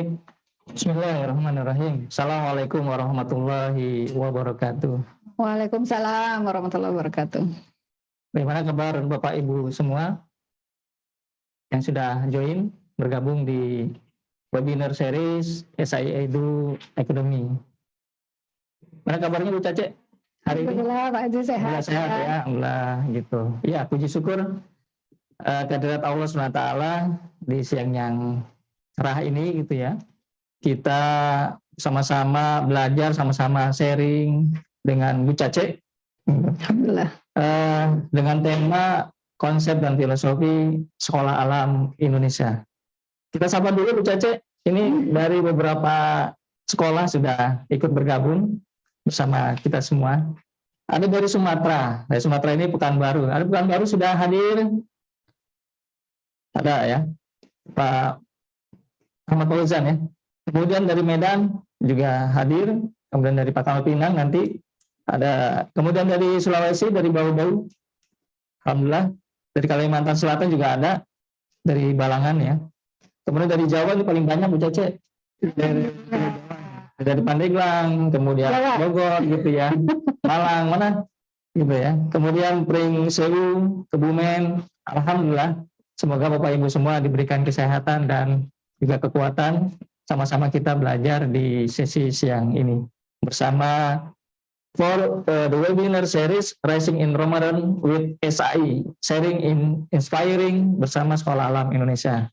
Baik, bismillahirrahmanirrahim. Assalamualaikum warahmatullahi wabarakatuh. Waalaikumsalam warahmatullahi wabarakatuh. Bagaimana kabar Bapak Ibu semua yang sudah join bergabung di webinar series SI Edu Academy. Mana kabarnya Bu Cace hari ini? Alhamdulillah Pak Haji sehat. Alhamdulillah sehat ya, alhamdulillah gitu. Ya, puji syukur kehadirat Allah SWT di siang yang cerah ini gitu ya. Kita sama-sama belajar, sama-sama sharing dengan Bu Cace. Alhamdulillah. Dengan tema konsep dan filosofi sekolah alam Indonesia. Kita sapa dulu Bu Cace. Ini dari beberapa sekolah sudah ikut bergabung bersama kita semua. Ada dari Sumatera. Dari Sumatera ini Pekanbaru. Ada Pekanbaru sudah hadir. Ada ya, Pak Ahmad Fauzan ya. Kemudian dari Medan juga hadir, kemudian dari Pangkal Pinang nanti ada, kemudian dari Sulawesi, dari Bau-Bau, alhamdulillah, dari Kalimantan Selatan juga ada, dari Balangan ya. Kemudian dari Jawa ini paling banyak Bu Cace, dari Pandeglang, kemudian Bogor gitu ya, Malang mana gitu ya. Kemudian Pring Sewu, Kebumen, alhamdulillah. Semoga Bapak Ibu semua diberikan kesehatan dan juga kekuatan. Sama-sama kita belajar di sesi siang ini bersama for the webinar series Rising in Ramadan with SI, sharing in inspiring bersama Sekolah Alam Indonesia.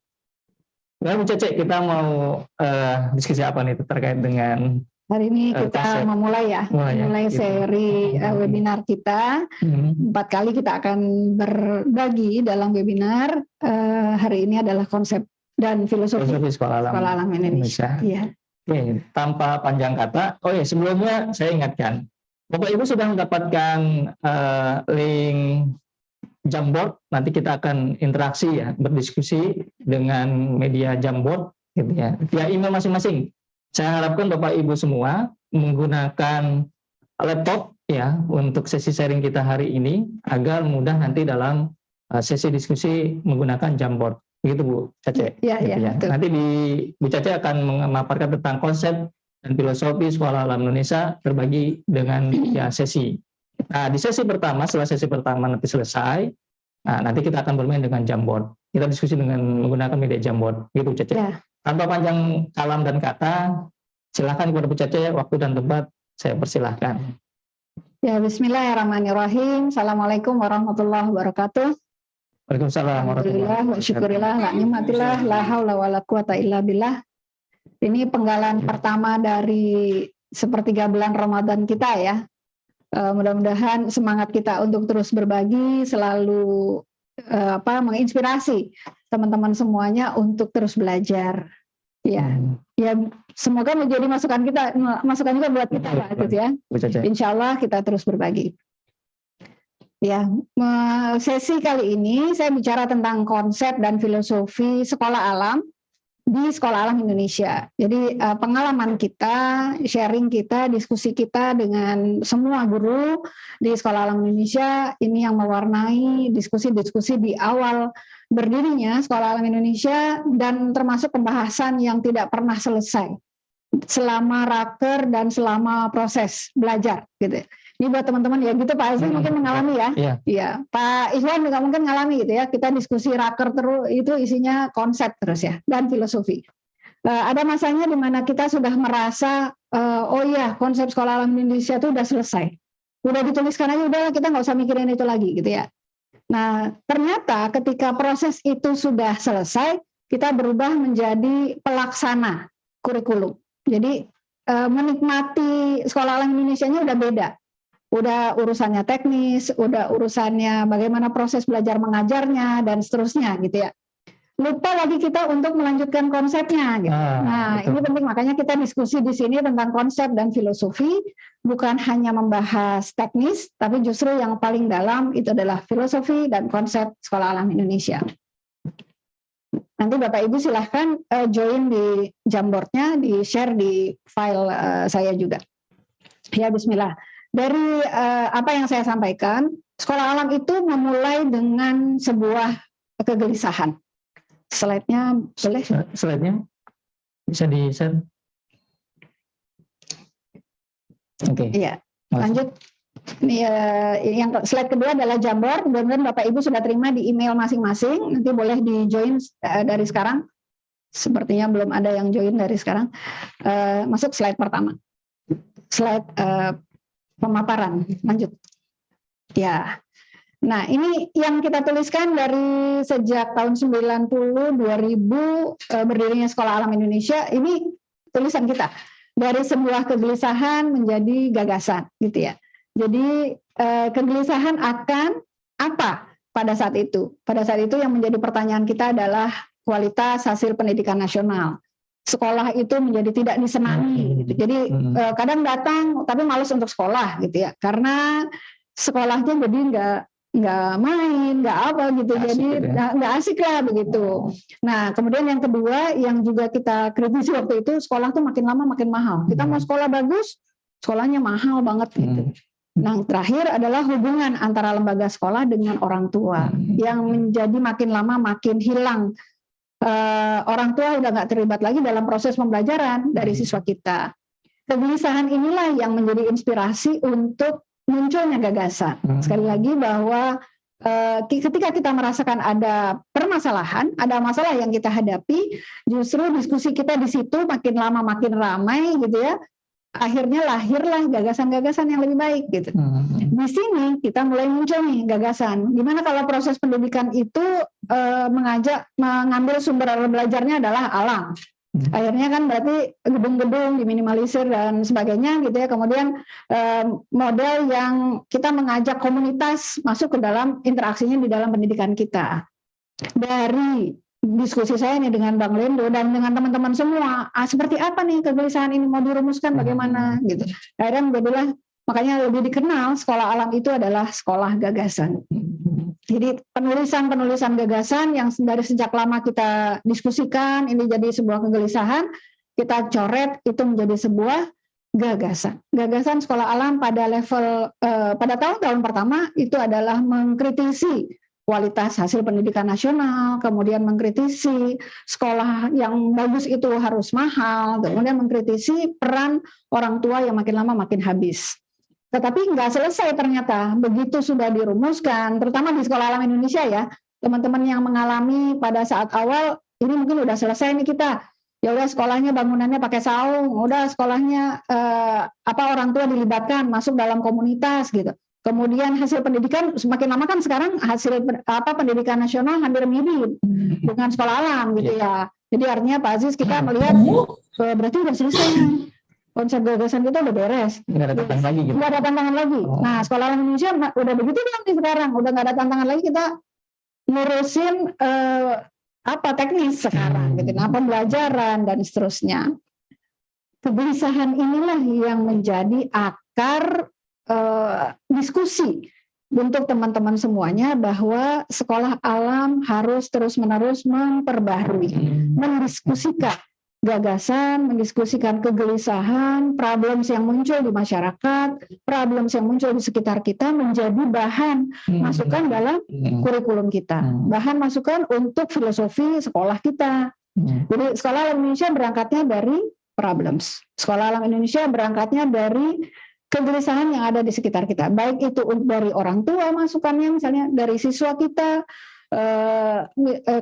Nah, Bu Cace, kita mau diskusi apa nih terkait dengan hari ini kita memulai ya, mulai gitu. Seri webinar kita. 4 kali kita akan berbagi dalam webinar. Hari ini adalah konsep dan filosofi Sekolah Alam Indonesia. Iya. Oke, tanpa panjang kata, sebelumnya saya ingatkan, Bapak Ibu sudah mendapatkan link Jamboard. Nanti kita akan interaksi ya, berdiskusi dengan media Jamboard, gitu ya, via email masing-masing. Saya harapkan Bapak Ibu semua menggunakan laptop ya untuk sesi sharing kita hari ini agar mudah nanti dalam sesi diskusi menggunakan Jamboard. Begitu Bu Cace. Ya, gitu ya. Nanti Bu Cace akan memaparkan tentang konsep dan filosofi Sekolah Alam Indonesia terbagi dengan ya sesi. Nah, di sesi pertama, setelah sesi pertama nanti selesai, nah nanti kita akan bermain dengan Jamboard. Kita diskusi dengan menggunakan media Jamboard. Gitu Bu Cace. Ya. Tanpa panjang kalam dan kata, silakan kepada Bu Cace, waktu dan tempat saya persilahkan. Ya, bismillahirrahmanirrahim. Assalamualaikum warahmatullahi wabarakatuh. Waalaikumsalam warahmatullahi wabarakatuh. Syukurillah, la nikmatillah, la haula wala quwata illa billah. Ini penggalan pertama dari sepertiga bulan Ramadan kita ya. Mudah-mudahan semangat kita untuk terus berbagi selalu menginspirasi teman-teman semuanya untuk terus belajar. Ya, semoga menjadi masukan juga buat kita Pak Agus ya. Insya Allah kita terus berbagi. Ya, sesi kali ini saya bicara tentang konsep dan filosofi sekolah alam di Sekolah Alam Indonesia. Jadi pengalaman kita, sharing kita, diskusi kita dengan semua guru di Sekolah Alam Indonesia ini yang mewarnai diskusi-diskusi di awal berdirinya Sekolah Alam Indonesia dan termasuk pembahasan yang tidak pernah selesai selama raker dan selama proses belajar gitu. Ini buat teman-teman ya gitu Pak Azri mungkin mengalami ya. Iya. Pak Ikhwan juga mungkin mengalami gitu ya. Kita diskusi raker terus itu isinya konsep terus ya dan filosofi. Ada masanya di mana kita sudah merasa konsep Sekolah Alam Indonesia itu udah selesai. Udah dituliskan aja udah kita nggak usah mikirin itu lagi gitu ya. Nah, ternyata ketika proses itu sudah selesai, kita berubah menjadi pelaksana kurikulum. Jadi menikmati Sekolah Alam Indonesia-nya udah beda. Udah urusannya teknis, udah urusannya bagaimana proses belajar mengajarnya dan seterusnya gitu ya. Lupa lagi kita untuk melanjutkan konsepnya gitu. Nah, betul. Ini penting makanya kita diskusi di sini tentang konsep dan filosofi, bukan hanya membahas teknis, tapi justru yang paling dalam itu adalah filosofi dan konsep Sekolah Alam Indonesia. Nanti Bapak Ibu silahkan join di Jamboardnya, di share di file saya juga. Ya, bismillah. Dari apa yang saya sampaikan, Sekolah Alam itu memulai dengan sebuah kegelisahan. Slide-nya boleh? Slide-nya. Bisa di-share? Oke. Iya, lanjut. Ini yang slide kedua adalah Jamboard. Mudah-mudahan Bapak Ibu sudah terima di email masing-masing. Nanti boleh di-join dari sekarang. Sepertinya belum ada yang join dari sekarang. Masuk slide pertama. Slide pemaparan. Lanjut. Ya. Nah, ini yang kita tuliskan dari sejak tahun 90, 2000 berdirinya Sekolah Alam Indonesia. Ini tulisan kita. Dari sebuah kegelisahan menjadi gagasan, gitu ya. Jadi kegelisahan akan apa pada saat itu? Pada saat itu yang menjadi pertanyaan kita adalah kualitas hasil pendidikan nasional. Sekolah itu menjadi tidak disenangi. Gitu. Jadi kadang datang tapi malas untuk sekolah, gitu ya. Karena sekolahnya jadi nggak main, nggak apa gitu, asik, jadi nggak asik lah begitu. Nah, kemudian yang kedua yang juga kita kritisi waktu itu, sekolah tuh makin lama makin mahal. Kita mau sekolah bagus, sekolahnya mahal banget gitu. Nah, terakhir adalah hubungan antara lembaga sekolah dengan orang tua yang menjadi makin lama makin hilang. Orang tua udah nggak terlibat lagi dalam proses pembelajaran dari siswa kita. Kegelisahan inilah yang menjadi inspirasi untuk munculnya gagasan. Sekali lagi bahwa ketika kita merasakan ada permasalahan, ada masalah yang kita hadapi, justru diskusi kita di situ makin lama makin ramai gitu ya. Akhirnya lahirlah gagasan-gagasan yang lebih baik gitu. Di sini kita mulai muncul nih gagasan. Gimana kalau proses pendidikan itu mengambil sumber belajarnya adalah alam. Akhirnya kan berarti gedung-gedung diminimalisir dan sebagainya gitu ya. Kemudian model yang kita mengajak komunitas masuk ke dalam interaksinya di dalam pendidikan kita. Dari diskusi saya nih dengan Bang Lendo dan dengan teman-teman semua, seperti apa nih kegelisahan ini mau dirumuskan bagaimana gitu. Akhirnya menjadilah, makanya lebih dikenal sekolah alam itu adalah sekolah gagasan. Jadi penulisan gagasan yang dari sejak lama kita diskusikan, ini jadi sebuah kegelisahan, kita coret itu menjadi sebuah gagasan. Gagasan sekolah alam pada level, pada tahun-tahun pertama itu adalah mengkritisi kualitas hasil pendidikan nasional, kemudian mengkritisi sekolah yang bagus itu harus mahal, kemudian mengkritisi peran orang tua yang makin lama makin habis. Tetapi nggak selesai ternyata, begitu sudah dirumuskan, terutama di Sekolah Alam Indonesia ya, teman-teman yang mengalami pada saat awal, ini mungkin udah selesai nih kita, ya udah sekolahnya bangunannya pakai saung, udah sekolahnya orang tua dilibatkan masuk dalam komunitas gitu. Kemudian hasil pendidikan semakin lama kan sekarang hasil pendidikan nasional hampir mirip dengan sekolah alam gitu ya. Jadi artinya Pak Aziz kita melihat berarti udah selesai. Konsep gagasan kita udah beres. Nggak ada tantangan lagi gitu. Nggak ada tantangan lagi. Nah, Sekolah Alam Indonesia udah begitu kan nih sekarang. Udah nggak ada tantangan lagi, kita ngurusin teknis sekarang gitu. Nah, pembelajaran dan seterusnya. Kegelisahan inilah yang menjadi akar diskusi untuk teman-teman semuanya bahwa sekolah alam harus terus-menerus memperbaharui, mendiskusikan gagasan, mendiskusikan kegelisahan, problems yang muncul di masyarakat, problems yang muncul di sekitar kita menjadi bahan masukan dalam kurikulum kita, bahan masukan untuk filosofi sekolah kita. Jadi Sekolah Alam Indonesia berangkatnya dari problems. Sekolah Alam Indonesia berangkatnya dari kegelisahan yang ada di sekitar kita, baik itu dari orang tua masukannya, misalnya dari siswa kita.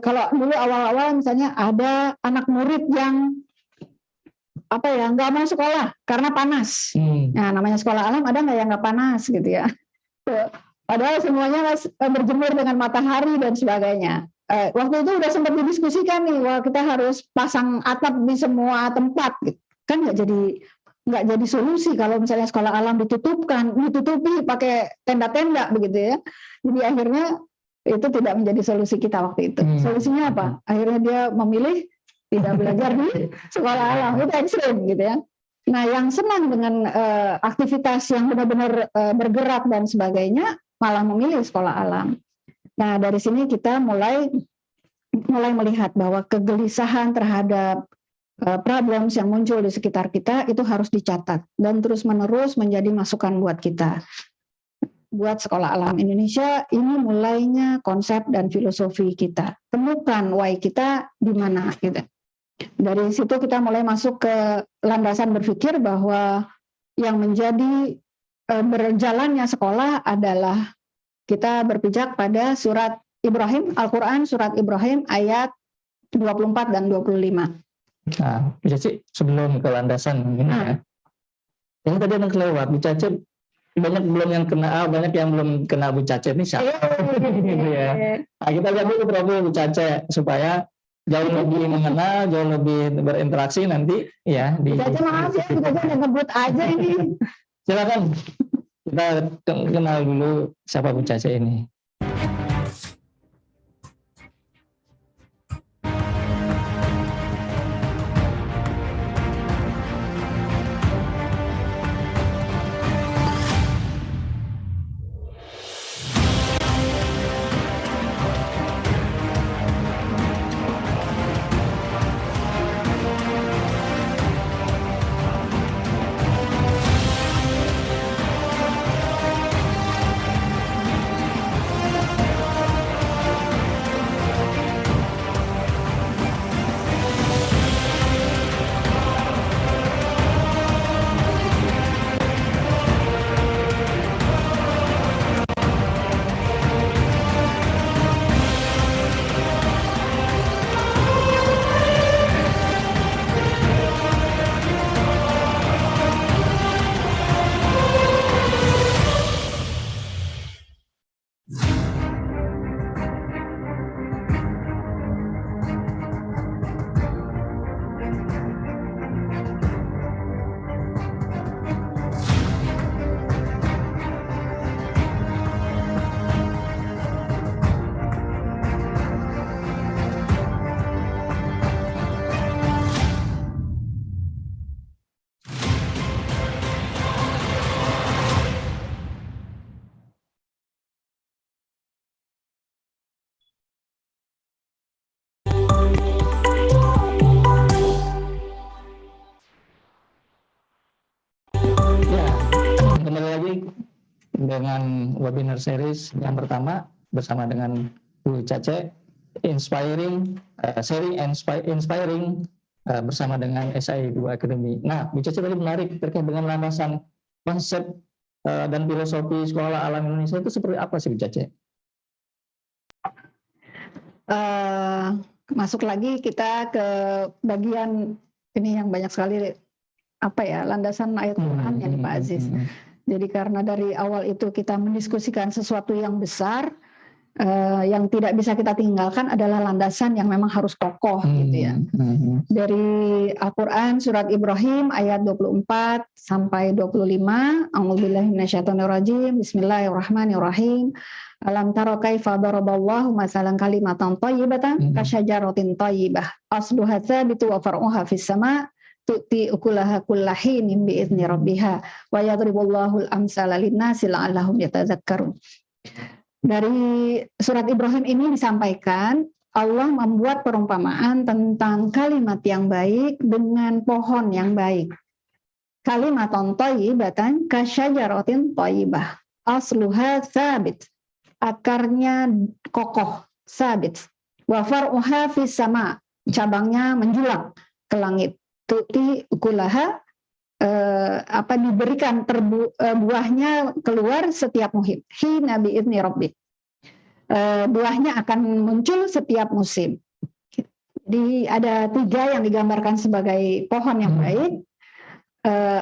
Kalau dulu awal-awal misalnya ada anak murid yang nggak mau sekolah karena panas. Nah, namanya sekolah alam ada nggak yang nggak panas gitu ya? Padahal semuanya berjemur dengan matahari dan sebagainya. Waktu itu udah sempat didiskusikan nih, wah kita harus pasang atap di semua tempat. Gitu. Kan nggak jadi solusi kalau misalnya sekolah alam ditutupi pakai tenda-tenda begitu ya. Jadi akhirnya itu tidak menjadi solusi kita waktu itu. Solusinya apa? Akhirnya dia memilih tidak belajar di sekolah alam. Itu ekstrim gitu ya. Nah, yang senang dengan aktivitas yang benar-benar bergerak dan sebagainya malah memilih sekolah alam. Nah, dari sini kita mulai melihat bahwa kegelisahan terhadap problems yang muncul di sekitar kita itu harus dicatat dan terus-menerus menjadi masukan buat kita. Buat Sekolah Alam Indonesia, ini mulainya konsep dan filosofi kita. Temukan why kita di mana gitu. Dari situ kita mulai masuk ke landasan berpikir bahwa yang menjadi berjalannya sekolah adalah kita berpijak pada surat Ibrahim, Al-Quran surat Ibrahim ayat 24 dan 25. Nah, Bu Caci, sebelum ke landasan ini ya, yang tadi ada kelewat, Bu Caci banyak belum yang kena, banyak yang belum kena Bu Caci ini siapa? Gitu ya. Nah, kita lihat dulu profil Bu Caci supaya jauh lebih mengenal, jauh lebih berinteraksi nanti ya di. Bu Caci maaf ya, Bu Caci udah ngebut aja ini. Silakan kita kenal dulu siapa Bu Caci ini. Kembali lagi dengan webinar series yang pertama bersama dengan Bu Cace, inspiring bersama dengan SI2 Academy. Nah, Bu Cace tadi menarik terkait dengan landasan konsep dan filosofi sekolah alam Indonesia itu seperti apa sih Bu Cace? Masuk lagi kita ke bagian ini yang banyak sekali landasan ayat Quran ya Pak Aziz. Jadi karena dari awal itu kita mendiskusikan sesuatu yang besar, yang tidak bisa kita tinggalkan adalah landasan yang memang harus kokoh gitu ya. Dari Al-Quran surat Ibrahim ayat 24 sampai 25, A'udzubillahi minasyaitonirrajim, Bismillahirrahmanirrahim. Alam taro kaifa daraballahu masalan kalimatan thayyibatan kasyajaratin thayyibah asluha tsabitu wa far'uha fis sama' tu'ti ukulaha kullahinin bi'izni rabbiha wa yadribullahu al-amsala linnasi la'allahum yatadzakkarun. Dari surat Ibrahim ini disampaikan Allah membuat perumpamaan tentang kalimat yang baik dengan pohon yang baik. Kalimatun thayyibatan kasyajaratin thayyibah asluha tsabit, akarnya kokoh, sabit. Wa far'uha fis sama', cabangnya menjulang ke langit. Tuti ukulaha, diberikan buahnya keluar setiap musim. Hina bi'izni rabbik, buahnya akan muncul setiap musim. Jadi ada 3 yang digambarkan sebagai pohon yang baik.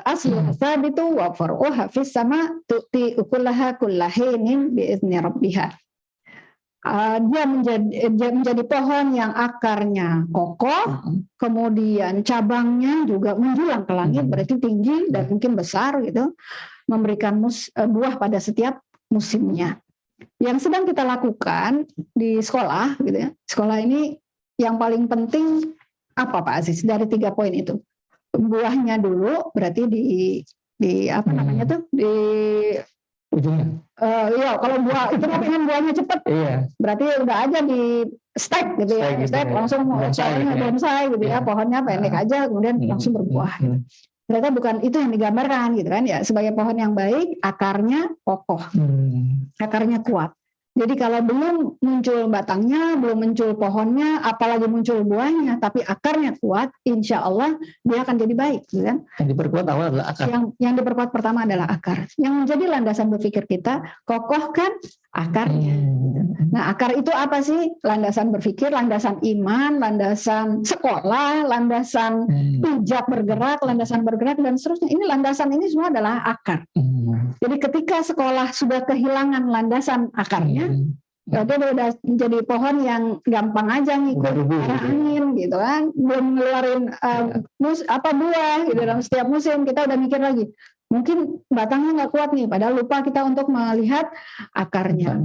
Aslu sabitu wa far'uha fis sama' tuti ukulaha kullahinin bi'izni rabbiha. Dia menjadi pohon yang akarnya kokoh, kemudian cabangnya juga menjulang ke langit, berarti tinggi dan mungkin besar gitu, memberikan buah pada setiap musimnya. Yang sedang kita lakukan di sekolah gitu ya. Sekolah ini yang paling penting apa Pak Aziz dari 3 poin itu? Buahnya dulu berarti di ujungnya. Iya, kalau buah itu pengen buahnya cepat, berarti udah aja di stack gitu ya, stack langsung bonsai gitu ya, pohonnya pendek aja kemudian langsung berbuah. Gitu. Ternyata bukan itu yang digambarkan gitu kan ya, sebagai pohon yang baik akarnya kokoh, akarnya kuat. Jadi kalau belum muncul batangnya, belum muncul pohonnya, apalagi muncul buahnya, tapi akarnya kuat, insya Allah dia akan jadi baik, gitu kan? Yang diperkuat awal adalah akar. Yang diperkuat pertama adalah akar. Yang menjadi landasan berpikir kita, kokohkan akarnya. Nah, akar itu apa sih? Landasan berpikir, landasan iman, landasan sekolah, landasan pijak bergerak, landasan bergerak, dan seterusnya. Ini landasan ini semua adalah akar. Jadi ketika sekolah sudah kehilangan landasan akarnya, itu udah menjadi pohon yang gampang aja ngikut arah angin gitu kan, belum ngeluarin buah gitu dalam setiap musim. Kita udah mikir lagi, mungkin batangnya nggak kuat nih, padahal lupa kita untuk melihat akarnya.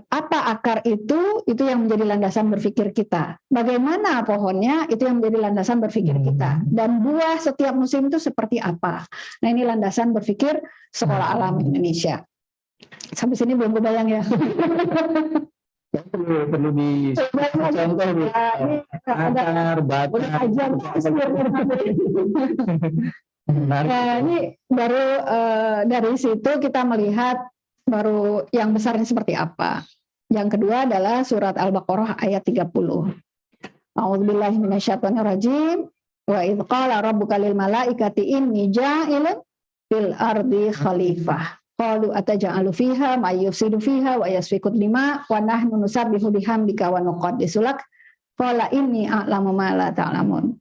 Apa akar itu yang menjadi landasan berpikir kita. Bagaimana pohonnya, itu yang menjadi landasan berpikir kita. Dan buah setiap musim itu seperti apa. Nah, ini landasan berpikir sekolah alam Indonesia. Sampai sini belum kebayang ya. Perlu dicontoh nih. Akar, batang. Nah, ini baru dari situ kita melihat baru yang besarnya seperti apa. Yang kedua adalah surat Al-Baqarah ayat 30. A'udzubillahi minasyaitonirrajim. Wa idz qala rabbuka lil malaikati inni ja'ilun fil ardi khalifah. Qalu ataj'alu fiha may yufsidu fiha wa yasfiku dima wa nahnu nusabbihu bihamdika wa nuqaddisu lak. Qala inni a'lamu ma la ta'lamun.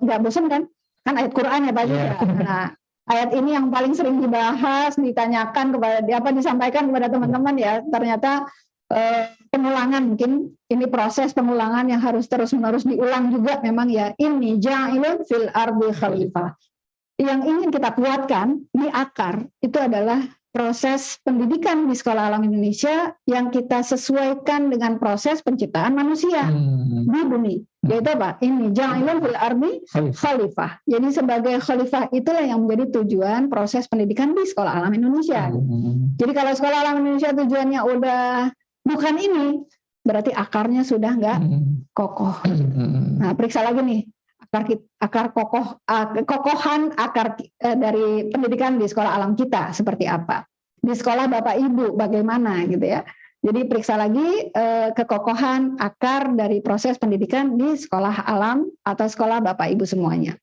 Enggak bosan kan? Kan ayat Quran ya Pak juga. Nah, ayat ini yang paling sering dibahas, ditanyakan kepada disampaikan kepada teman-teman ya. Ternyata pengulangan, mungkin ini proses pengulangan yang harus terus-menerus diulang juga memang ya. Ini ja'ilun fil ardi khalifah. Yang ingin kita kuatkan di akar itu adalah proses pendidikan di Sekolah Alam Indonesia yang kita sesuaikan dengan proses penciptaan manusia di bumi. Yaitu apa? Ini ja'ilun fil ardi khalifah. Jadi sebagai khalifah itulah yang menjadi tujuan proses pendidikan di Sekolah Alam Indonesia. Jadi kalau Sekolah Alam Indonesia tujuannya udah bukan ini, berarti akarnya sudah nggak kokoh. Nah, periksa lagi nih kokohan akar dari pendidikan di Sekolah Alam kita seperti apa. Di sekolah Bapak Ibu bagaimana gitu ya. Jadi periksa lagi kekokohan akar dari proses pendidikan di Sekolah Alam atau sekolah Bapak Ibu semuanya.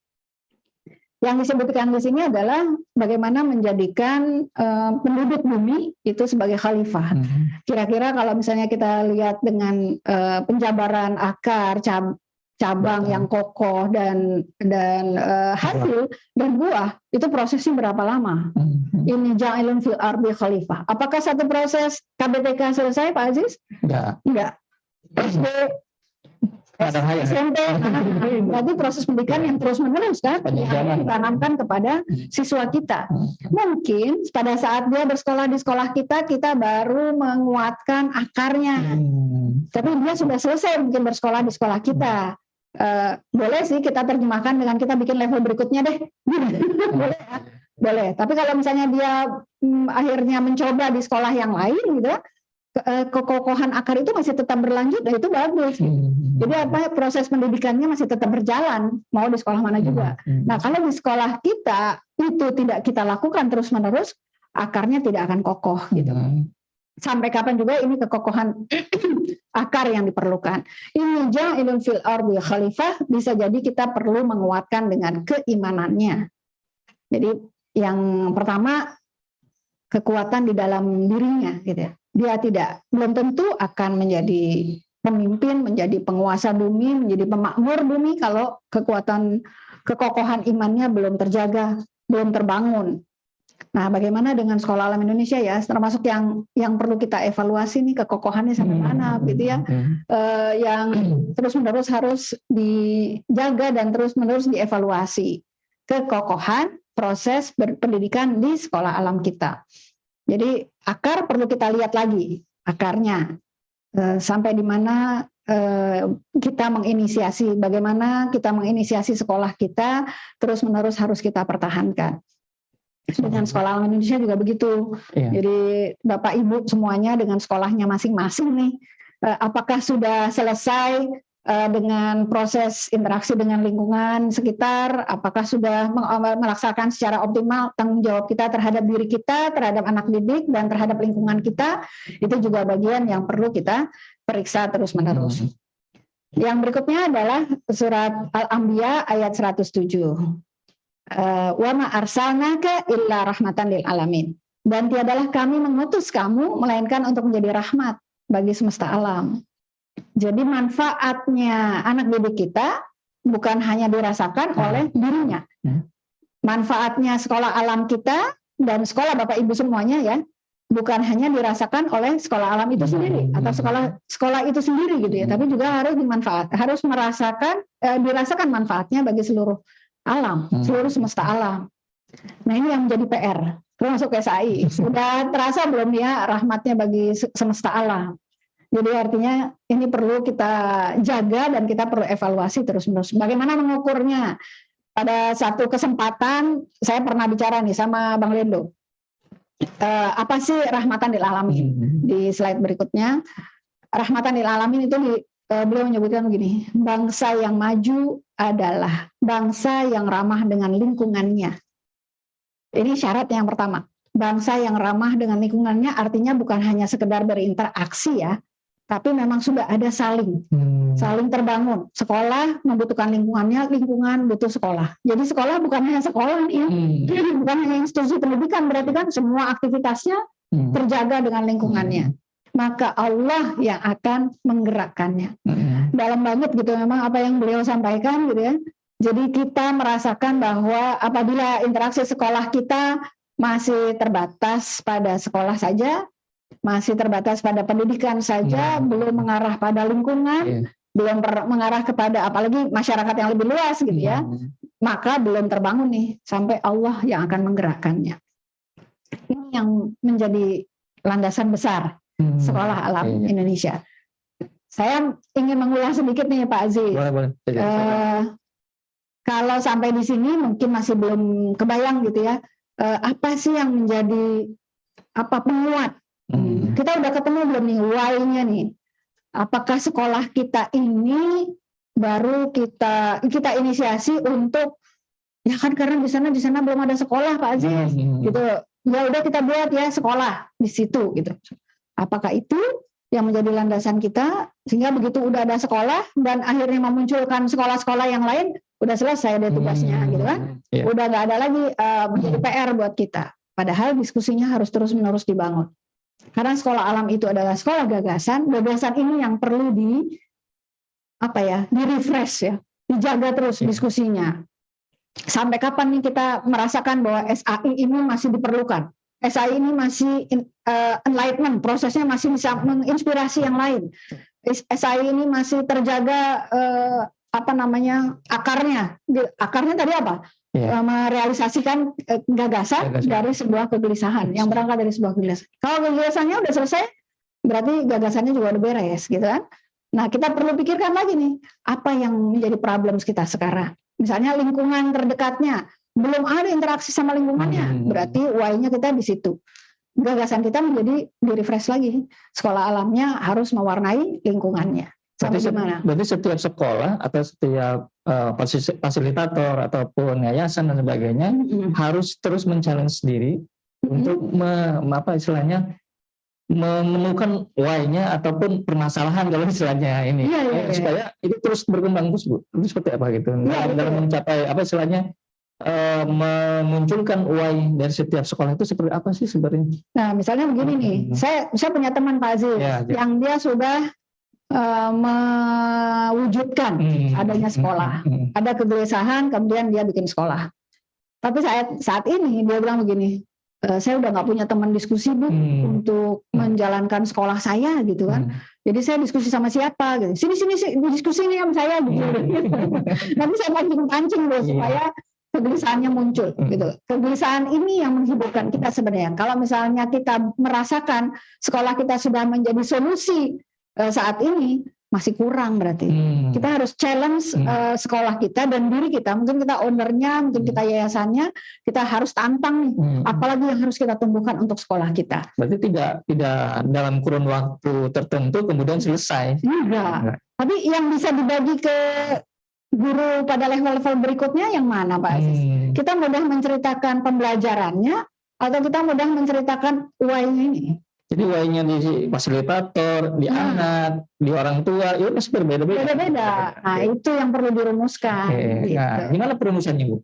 Yang disebutkan di sini adalah bagaimana menjadikan penduduk bumi itu sebagai khalifah. Kira-kira kalau misalnya kita lihat dengan penjabaran akar, cabang yang kokoh dan hasil dan buah, itu prosesnya berapa lama? Ini ja'ilun fil ardi khalifah. Apakah satu proses KBTK selesai Pak Aziz? Enggak. SMP, berarti proses pendidikan yang terus-menerus kan, yang ditanamkan kepada siswa kita. Mungkin pada saat dia bersekolah di sekolah kita baru menguatkan akarnya. Tapi dia sudah selesai mungkin bersekolah di sekolah kita. Boleh sih kita terjemahkan dengan kita bikin level berikutnya deh. Boleh ya? Boleh. Tapi kalau misalnya dia akhirnya mencoba di sekolah yang lain gitu ya, kekokohan akar itu masih tetap berlanjut, dan itu bagus. Jadi proses pendidikannya masih tetap berjalan, mau di sekolah mana juga. Nah, kalau di sekolah kita itu tidak kita lakukan terus-menerus, akarnya tidak akan kokoh gitu. Sampai kapan juga ini kekokohan akar yang diperlukan. Ini ja'ilun fil ardi khalifah, bisa jadi kita perlu menguatkan dengan keimanannya. Jadi yang pertama kekuatan di dalam dirinya gitu ya. Dia belum tentu akan menjadi pemimpin, menjadi penguasa bumi, menjadi pemakmur bumi kalau kekokohan imannya belum terjaga, belum terbangun. Nah, bagaimana dengan Sekolah Alam Indonesia ya, termasuk yang perlu kita evaluasi nih kekokohannya sampai mana gitu ya, yang terus-menerus harus dijaga dan terus-menerus dievaluasi kekokohan proses berpendidikan di Sekolah Alam kita. Jadi akar perlu kita lihat lagi akarnya sampai di mana kita menginisiasi, bagaimana kita menginisiasi sekolah kita terus-menerus harus kita pertahankan. Dengan Sekolah Alam Indonesia juga begitu. Jadi Bapak Ibu semuanya dengan sekolahnya masing-masing nih, apakah sudah selesai dengan proses interaksi dengan lingkungan sekitar, apakah sudah melaksanakan secara optimal tanggung jawab kita terhadap diri kita, terhadap anak didik, dan terhadap lingkungan kita. Itu juga bagian yang perlu kita periksa terus-menerus. Yang berikutnya adalah surat Al-Anbiya ayat 107. Wa ma arsalnaka illa rahmatan lil alamin. Dan tiadalah kami mengutus kamu melainkan untuk menjadi rahmat bagi semesta alam. Jadi manfaatnya anak didik kita bukan hanya dirasakan oleh dirinya. Manfaatnya sekolah alam kita dan sekolah Bapak Ibu semuanya ya, bukan hanya dirasakan oleh sekolah alam itu sendiri atau sekolah itu sendiri gitu ya, tapi juga harus dirasakan manfaatnya bagi seluruh alam, seluruh semesta alam. Nah, ini yang menjadi PR termasuk SAI. Sudah terasa belum ya rahmatnya bagi semesta alam? Jadi artinya ini perlu kita jaga dan kita perlu evaluasi terus-menerus. Bagaimana mengukurnya? Pada satu kesempatan saya pernah bicara nih sama Bang Lendo. Apa sih rahmatan lil alamin? Di slide berikutnya, rahmatan lil alamin itu beliau menyebutkan begini, bangsa yang maju adalah bangsa yang ramah dengan lingkungannya. Ini syarat yang pertama. Bangsa yang ramah dengan lingkungannya artinya bukan hanya sekedar berinteraksi ya, tapi memang sudah ada saling terbangun. Sekolah membutuhkan lingkungannya, lingkungan butuh sekolah. Jadi sekolah bukan hanya sekolah ya, bukan hanya institusi pendidikan, berarti kan semua aktivitasnya terjaga dengan lingkungannya. Maka Allah yang akan menggerakkannya. Dalam banget gitu memang apa yang beliau sampaikan gitu ya. Jadi kita merasakan bahwa apabila interaksi sekolah kita masih terbatas pada sekolah saja, masih terbatas pada pendidikan saja, belum mengarah pada lingkungan, belum mengarah kepada apalagi masyarakat yang lebih luas gitu ya, maka belum terbangun nih sampai Allah yang akan menggerakkannya. Ini yang menjadi landasan besar sekolah alam Indonesia. Saya ingin mengulas sedikit nih Pak Aziz. Boleh. Kalau sampai di sini mungkin masih belum kebayang gitu ya, apa sih yang menjadi penguat? Kita udah ketemu belum nih why-nya nih? Apakah sekolah kita ini baru kita inisiasi untuk ya kan karena di sana belum ada sekolah Pak Aziz gitu. Ya udah kita buat ya sekolah di situ gitu. Apakah itu yang menjadi landasan kita sehingga begitu udah ada sekolah dan akhirnya memunculkan sekolah-sekolah yang lain udah selesai deh tugasnya gitu kan? Udah nggak ada lagi menjadi PR buat kita. Padahal diskusinya harus terus-menerus dibangun. Karena sekolah alam itu adalah sekolah gagasan ini yang perlu di refresh ya, dijaga terus diskusinya. Sampai kapan nih kita merasakan bahwa SAI ini masih diperlukan? SAI ini masih enlightenment, prosesnya masih bisa menginspirasi yang lain. SAI ini masih terjaga akarnya. Akarnya tadi apa? Merealisasikan gagasan dari sebuah kegelisahan yang berangkat dari sebuah kegelisahan. Kalau kegelisahannya udah selesai, berarti gagasannya juga udah beres, gitu kan? Nah, kita perlu pikirkan lagi nih, apa yang menjadi problem kita sekarang? Misalnya lingkungan terdekatnya belum ada interaksi sama lingkungannya, berarti why-nya kita di situ. Gagasan kita menjadi di-refresh lagi. Sekolah alamnya harus mewarnai lingkungannya. Berarti setiap sekolah atau setiap fasilitator ataupun yayasan dan sebagainya harus terus men-challenge diri untuk menemukan why-nya ataupun permasalahan kalau istilahnya ini supaya itu terus berkembang terus Bu. Itu seperti apa gitu dalam mencapai memunculkan why dari setiap sekolah itu seperti apa sih sebenarnya? Nah, misalnya begini nih, saya punya teman Pak Aziz yang dia sudah mewujudkan adanya sekolah, ada kegelisahan, kemudian dia bikin sekolah. Tapi saat ini dia bilang begini, saya udah nggak punya teman diskusi Bu untuk menjalankan sekolah saya gitu kan. Jadi saya diskusi sama siapa gitu. Sini diskusi nih sama saya gitu. Nanti saya pancing Bu supaya kegelisahannya muncul gitu. Kegelisahan ini yang menghiburkan kita sebenarnya. Kalau misalnya kita merasakan sekolah kita sudah menjadi solusi saat ini, masih kurang berarti. Kita harus challenge sekolah kita dan diri kita. Mungkin kita ownernya, mungkin kita yayasannya, kita harus tantang nih. Apalagi yang harus kita tumbuhkan untuk sekolah kita. Berarti tidak dalam kurun waktu tertentu kemudian selesai. Enggak. Tapi yang bisa dibagi ke guru pada level-level berikutnya yang mana Pak Aziz? Kita mudah menceritakan pembelajarannya atau kita mudah menceritakan why-nya ini? Jadi why-nya di fasilitator, di anak, di orang tua, itu pasti berbeda-beda. Beda-beda. Nah, itu yang perlu dirumuskan. Gitu. Nah, gimana perumusannya, Bu?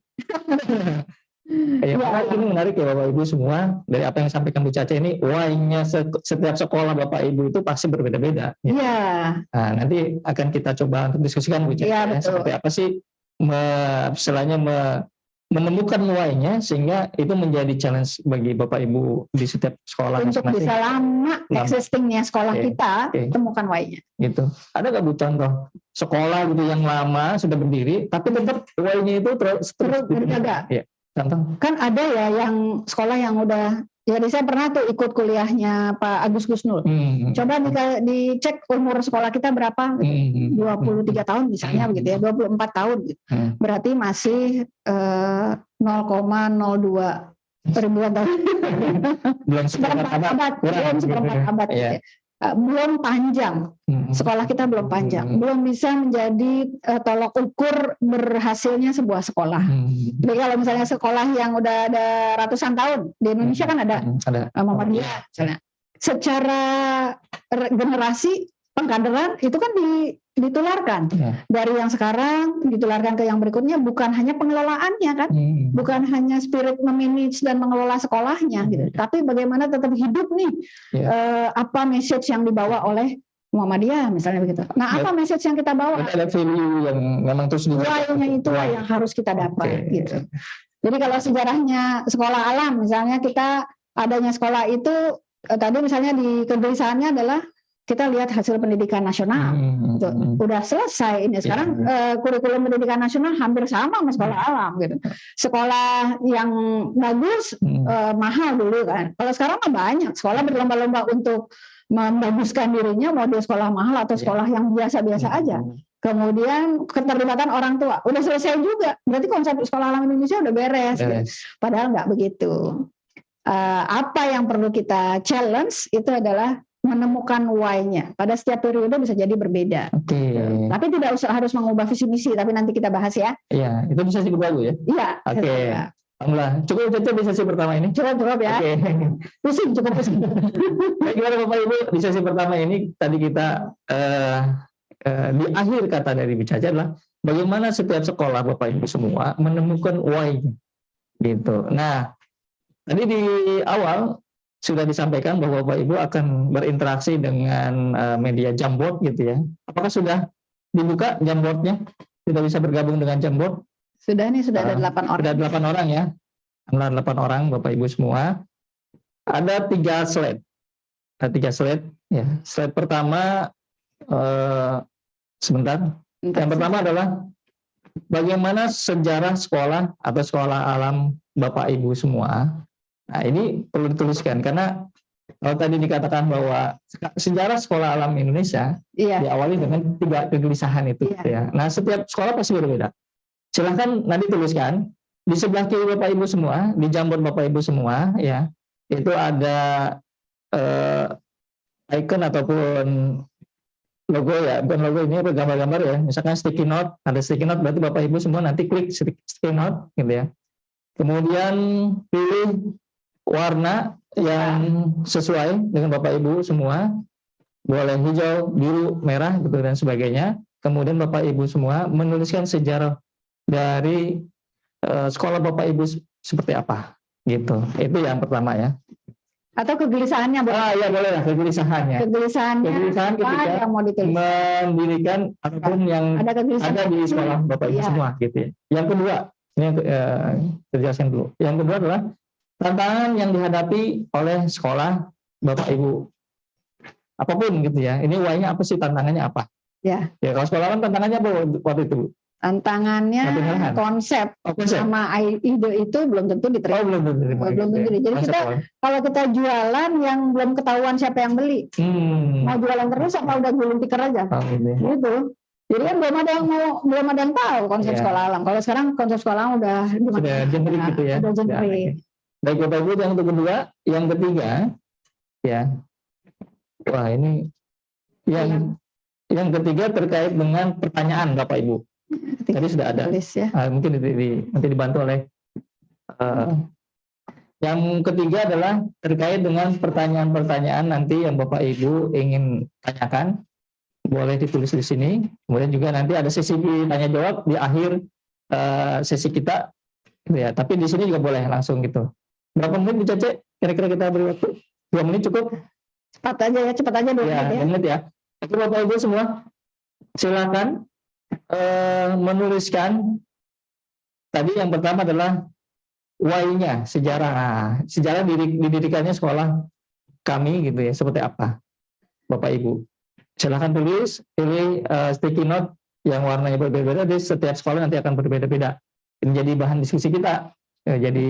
Karena ini menarik ya Bapak Ibu semua, dari apa yang disampaikan Bu Caca ini, why-nya setiap sekolah Bapak Ibu itu pasti berbeda-beda. Iya. Nah, nanti akan kita coba untuk diskusikan Bu Caca, ya, seperti apa sih istilahnya menemukan why-nya sehingga itu menjadi challenge bagi Bapak Ibu di setiap sekolah untuk masing-masing. bisa lama existingnya sekolah kita temukan why-nya. Gitu. Ada nggak Bu contoh sekolah gitu yang lama sudah berdiri tapi tetap why-nya itu terus terjaga? Ya, contoh. Kan ada ya yang sekolah yang udah, jadi saya pernah tuh ikut kuliahnya Pak Agus Gusnul. Coba dicek umur sekolah kita berapa? 23 tahun misalnya begitu ya, 24 tahun gitu. Berarti masih 0,02 ribuan tahun. Belum seperempat abad. Gitu ya. Belum panjang, sekolah kita belum panjang, belum bisa menjadi tolok ukur berhasilnya sebuah sekolah. Jadi kalau misalnya sekolah yang udah ada ratusan tahun di Indonesia kan ada Muhammadiyah misalnya. Secara generasi pengkaderan itu kan ditularkan dari yang sekarang ditularkan ke yang berikutnya, bukan hanya pengelolaannya kan, bukan hanya spirit memanage dan mengelola sekolahnya gitu, tapi bagaimana tetap hidup nih apa message yang dibawa oleh Muhammadiyah misalnya begitu. Nah, apa message yang kita bawa? Ada value yang memang terus why-nya itu yang harus kita dapat gitu. Jadi kalau sejarahnya sekolah alam misalnya, kita adanya sekolah itu tadi misalnya di kegelisahannya adalah kita lihat hasil pendidikan nasional, udah selesai ini. Sekarang kurikulum pendidikan nasional hampir sama sama sekolah alam gitu. Sekolah yang bagus mahal dulu kan. Kalau sekarang mah banyak sekolah berlomba-lomba untuk membaguskan dirinya, mau dia sekolah mahal atau sekolah yang biasa-biasa aja. Kemudian keterlibatan orang tua udah selesai juga. Berarti konsep sekolah alam Indonesia udah beres. Gitu. Padahal nggak begitu. Apa yang perlu kita challenge itu adalah menemukan why-nya. Pada setiap periode bisa jadi berbeda. Tapi tidak usah harus mengubah visi misi, tapi nanti kita bahas ya. Iya, itu bisa sih dulu ya. Iya. Alhamdulillah. Cukup di sesi pertama ini. Cukup ya. Pusing, cukup pusing. Gimana Bapak Ibu, di sesi pertama ini tadi kita di akhir kata dari Bu Caca adalah bagaimana setiap sekolah Bapak Ibu semua menemukan why-nya. Gitu. Nah, tadi di awal sudah disampaikan bahwa Bapak Ibu akan berinteraksi dengan media Jamboard gitu ya. Apakah sudah dibuka Jamboardnya? Sudah bisa bergabung dengan Jamboard? Sudah nih, sudah ada 8 orang. Sudah 8 orang ya. 8 orang Bapak Ibu semua. Ada 3 slide. Ada 3 slide. Ya. Slide pertama, sebentar. Yang pertama adalah bagaimana sejarah sekolah atau sekolah alam Bapak Ibu semua. Nah, ini perlu dituliskan karena kalau tadi dikatakan bahwa sejarah sekolah alam Indonesia diawali dengan 3 kegelisahan itu. Ya. Nah, setiap sekolah pasti berbeda. Silahkan nanti tuliskan di sebelah kiri Bapak Ibu semua, di Jamboard Bapak Ibu semua, ya itu ada icon ataupun logo ya, bukan logo, ini gambar-gambar ya. Misalkan sticky note, ada sticky note, berarti Bapak Ibu semua nanti klik sticky note, gitu ya. Kemudian pilih warna yang sesuai dengan Bapak Ibu semua, boleh hijau, biru, merah, gitu dan sebagainya. Kemudian Bapak Ibu semua menuliskan sejarah dari sekolah Bapak Ibu seperti apa, gitu. Itu yang pertama ya. Atau kegelisahannya boleh. Ya boleh lah, kegelisahannya. Kegelisahan ketika yang mau ditulis. Mendirikan apapun yang ada di sekolah Bapak Ibu semua, gitu ya. Yang kedua, ini terjelaskan dulu. Yang kedua adalah tantangan yang dihadapi oleh sekolah Bapak Ibu apapun gitu ya. Ini why-nya apa sih, tantangannya apa? Ya kalau sekolah kan tantangannya apa waktu itu? Tantangannya konsep sama ide itu belum tentu diterima. Belum tentu. Jadi kalau kita jualan yang belum ketahuan siapa yang beli, mau jualan terus apa udah gulung tikar aja, gitu. Jadi kan belum ada yang tahu konsep sekolah alam. Kalau sekarang konsep sekolah alam udah generik gitu ya. Udah generik. Baik Bapak Ibu, yang kedua, yang ketiga, ya. Wah ini yang yang ketiga terkait dengan pertanyaan Bapak Ibu. Tadi sudah ada. Tulis ya. Mungkin nanti dibantu oleh yang ketiga adalah terkait dengan pertanyaan-pertanyaan nanti yang Bapak Ibu ingin tanyakan, boleh ditulis di sini. Kemudian juga nanti ada sesi tanya jawab di akhir sesi kita, gitu ya. Tapi di sini juga boleh langsung gitu. Berapa menit Bu Cece? Kira-kira kita beri waktu? 2 menit cukup? Cepat aja 2 menit ya. 2 menit ya. Oke Bapak Ibu semua, silakan menuliskan. Tadi yang pertama adalah why-nya, sejarah. Sejarah didirikannya sekolah kami gitu ya, seperti apa Bapak Ibu. Silakan tulis, pilih sticky note yang warnanya berbeda-beda, di setiap sekolah nanti akan berbeda-beda. Ini jadi bahan diskusi kita, jadi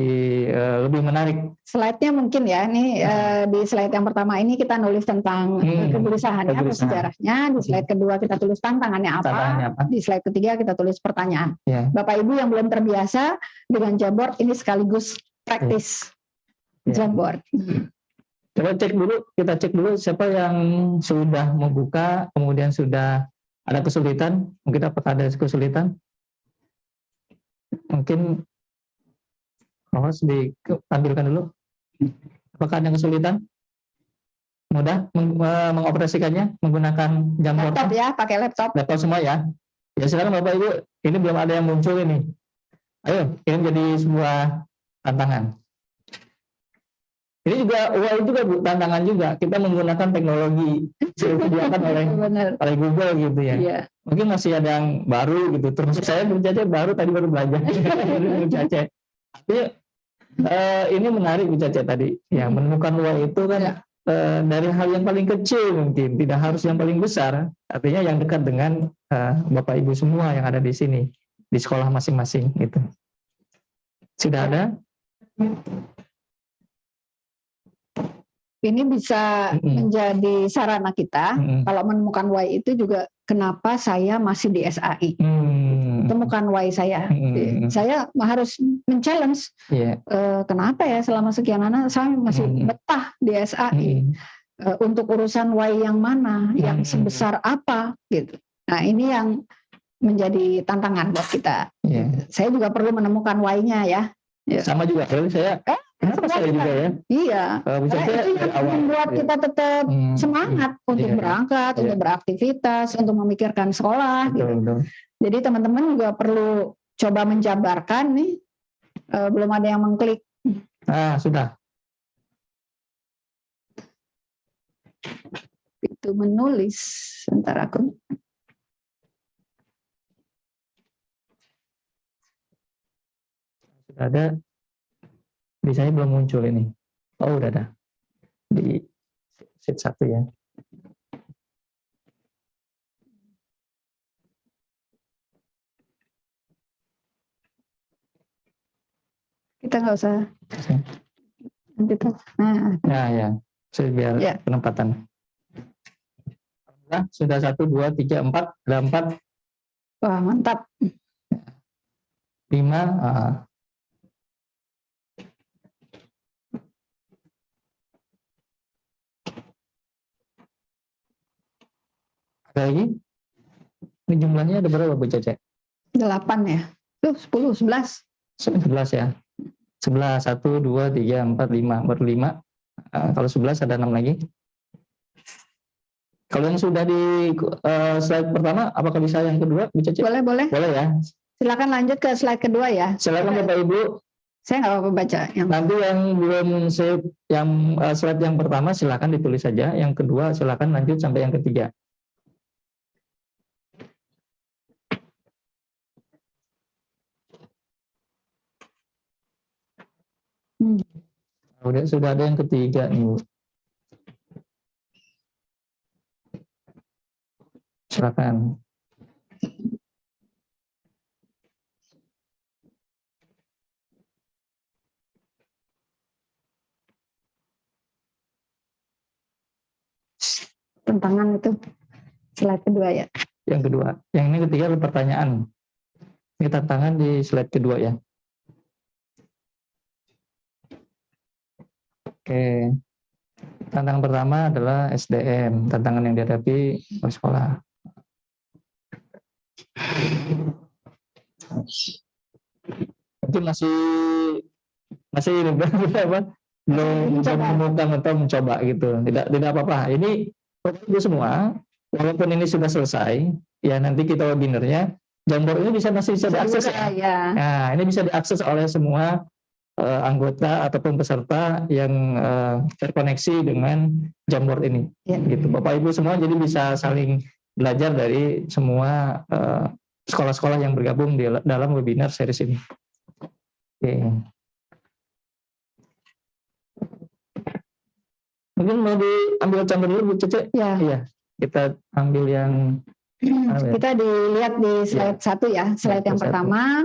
lebih menarik. Slide-nya mungkin ya, ini di slide yang pertama ini kita nulis tentang kegelisahannya, sejarahnya. Di slide kedua kita tulis tantangannya apa. Di slide ketiga kita tulis pertanyaan. Ya. Bapak Ibu yang belum terbiasa dengan Jamboard, ini sekaligus praktis Jamboard. Coba kita cek dulu siapa yang sudah membuka, kemudian sudah ada kesulitan. Mungkin apakah ada kesulitan? Mungkin harus ditampilkan dulu. Apakah ada kesulitan? Mudah mengoperasikannya menggunakan Jamboard? Laptop ya, pakai laptop. Laptop semua ya. Ya silakan Bapak Ibu. Ini belum ada yang muncul ini. Ayo, ini jadi sebuah tantangan. Ini juga Bu, tantangan juga. Kita menggunakan teknologi disediakan oleh Google gitu ya. Iya. Mungkin masih ada yang baru gitu. Termasuk saya Bu Cece baru belajar. Bu Cece. Tapi ini menarik Bu Cece tadi. Ya, menemukan why itu kan dari hal yang paling kecil mungkin, tidak harus yang paling besar. Artinya yang dekat dengan Bapak Ibu semua yang ada di sini, di sekolah masing-masing gitu. Sudah ada? Ini bisa menjadi sarana kita kalau menemukan why itu juga kenapa saya masih di SAI. Temukan why saya. Saya harus men-challenge kenapa ya selama sekian lama saya masih betah di SAI. Untuk urusan why yang mana, yang sebesar apa gitu. Nah, ini yang menjadi tantangan buat kita. Saya juga perlu menemukan why-nya ya. Sama juga, saya saya juga ya. Iya. Itu yang membuat kita tetap semangat untuk berangkat, untuk beraktivitas, untuk memikirkan sekolah. Gitu. Jadi teman-teman juga perlu coba menjabarkan nih. Belum ada yang mengklik. Sudah. Itu menulis. Sebentar aku. Sudah ada. Di saya belum muncul ini. Oh, udah ada. Di sheet 1 ya. Kita nggak usah. Nah, ya. Biar penempatan. Nah, sudah 1, 2, 3, 4. Ada 4. Wah, mantap. 5. Ada lagi? Ini jumlahnya ada berapa Bu Cece? 8 ya. 10, 11. 11 ya. 11, 1, 2, 3, 4, 5. Baru 5. Kalau 11 ada 6 lagi. Kalau yang sudah di slide pertama, apakah bisa yang kedua Bu Cece? Boleh. Boleh ya. Silakan lanjut ke slide kedua ya. Silakan Bapak Ibu. Saya nggak apa-apa baca. Nanti yang belum slide yang pertama silakan ditulis saja. Yang kedua silakan lanjut sampai yang ketiga. Sudah ada yang ketiga nih Bu. Silakan. Tantangan itu slide kedua ya. Yang kedua. Yang ini ketiga adalah pertanyaan. Ini tantangan di slide kedua ya. Oke. Tantangan pertama adalah SDM, tantangan yang dihadapi oleh sekolah. Itu masih apa? Belum menemukan atau mencoba gitu. Tidak apa-apa. Ini Bapak Ibu semua, walaupun ini sudah selesai, ya nanti kita webinarnya, Jamboard ini masih bisa diakses ya. Nah, ini bisa diakses oleh semua anggota ataupun peserta yang terkoneksi dengan Jamboard ini. Gitu. Bapak Ibu semua jadi bisa saling belajar dari semua sekolah-sekolah yang bergabung di dalam webinar series ini. Oke. Mungkin mau diambil contoh dulu Bu Cece? Iya. Kita ambil yang kita dilihat di slide 1 ya, slide yang pertama.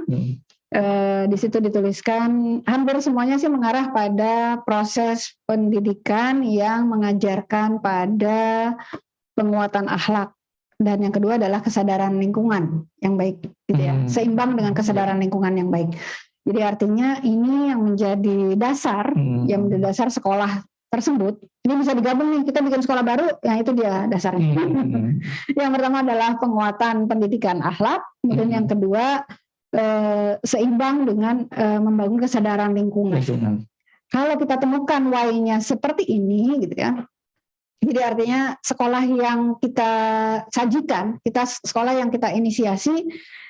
Di situ dituliskan hampir semuanya sih mengarah pada proses pendidikan yang mengajarkan pada penguatan akhlak, dan yang kedua adalah kesadaran lingkungan yang baik, gitu ya, seimbang dengan kesadaran lingkungan yang baik. Jadi artinya ini yang menjadi dasar, yang menjadi dasar sekolah tersebut. Ini bisa digabung nih, kita bikin sekolah baru, yang itu dia dasarnya. Yang pertama adalah penguatan pendidikan akhlak, kemudian yang kedua seimbang dengan membangun kesadaran lingkungan. Kalau kita temukan why-nya seperti ini, gitu ya. Jadi artinya sekolah yang kita sajikan, sekolah yang kita inisiasi,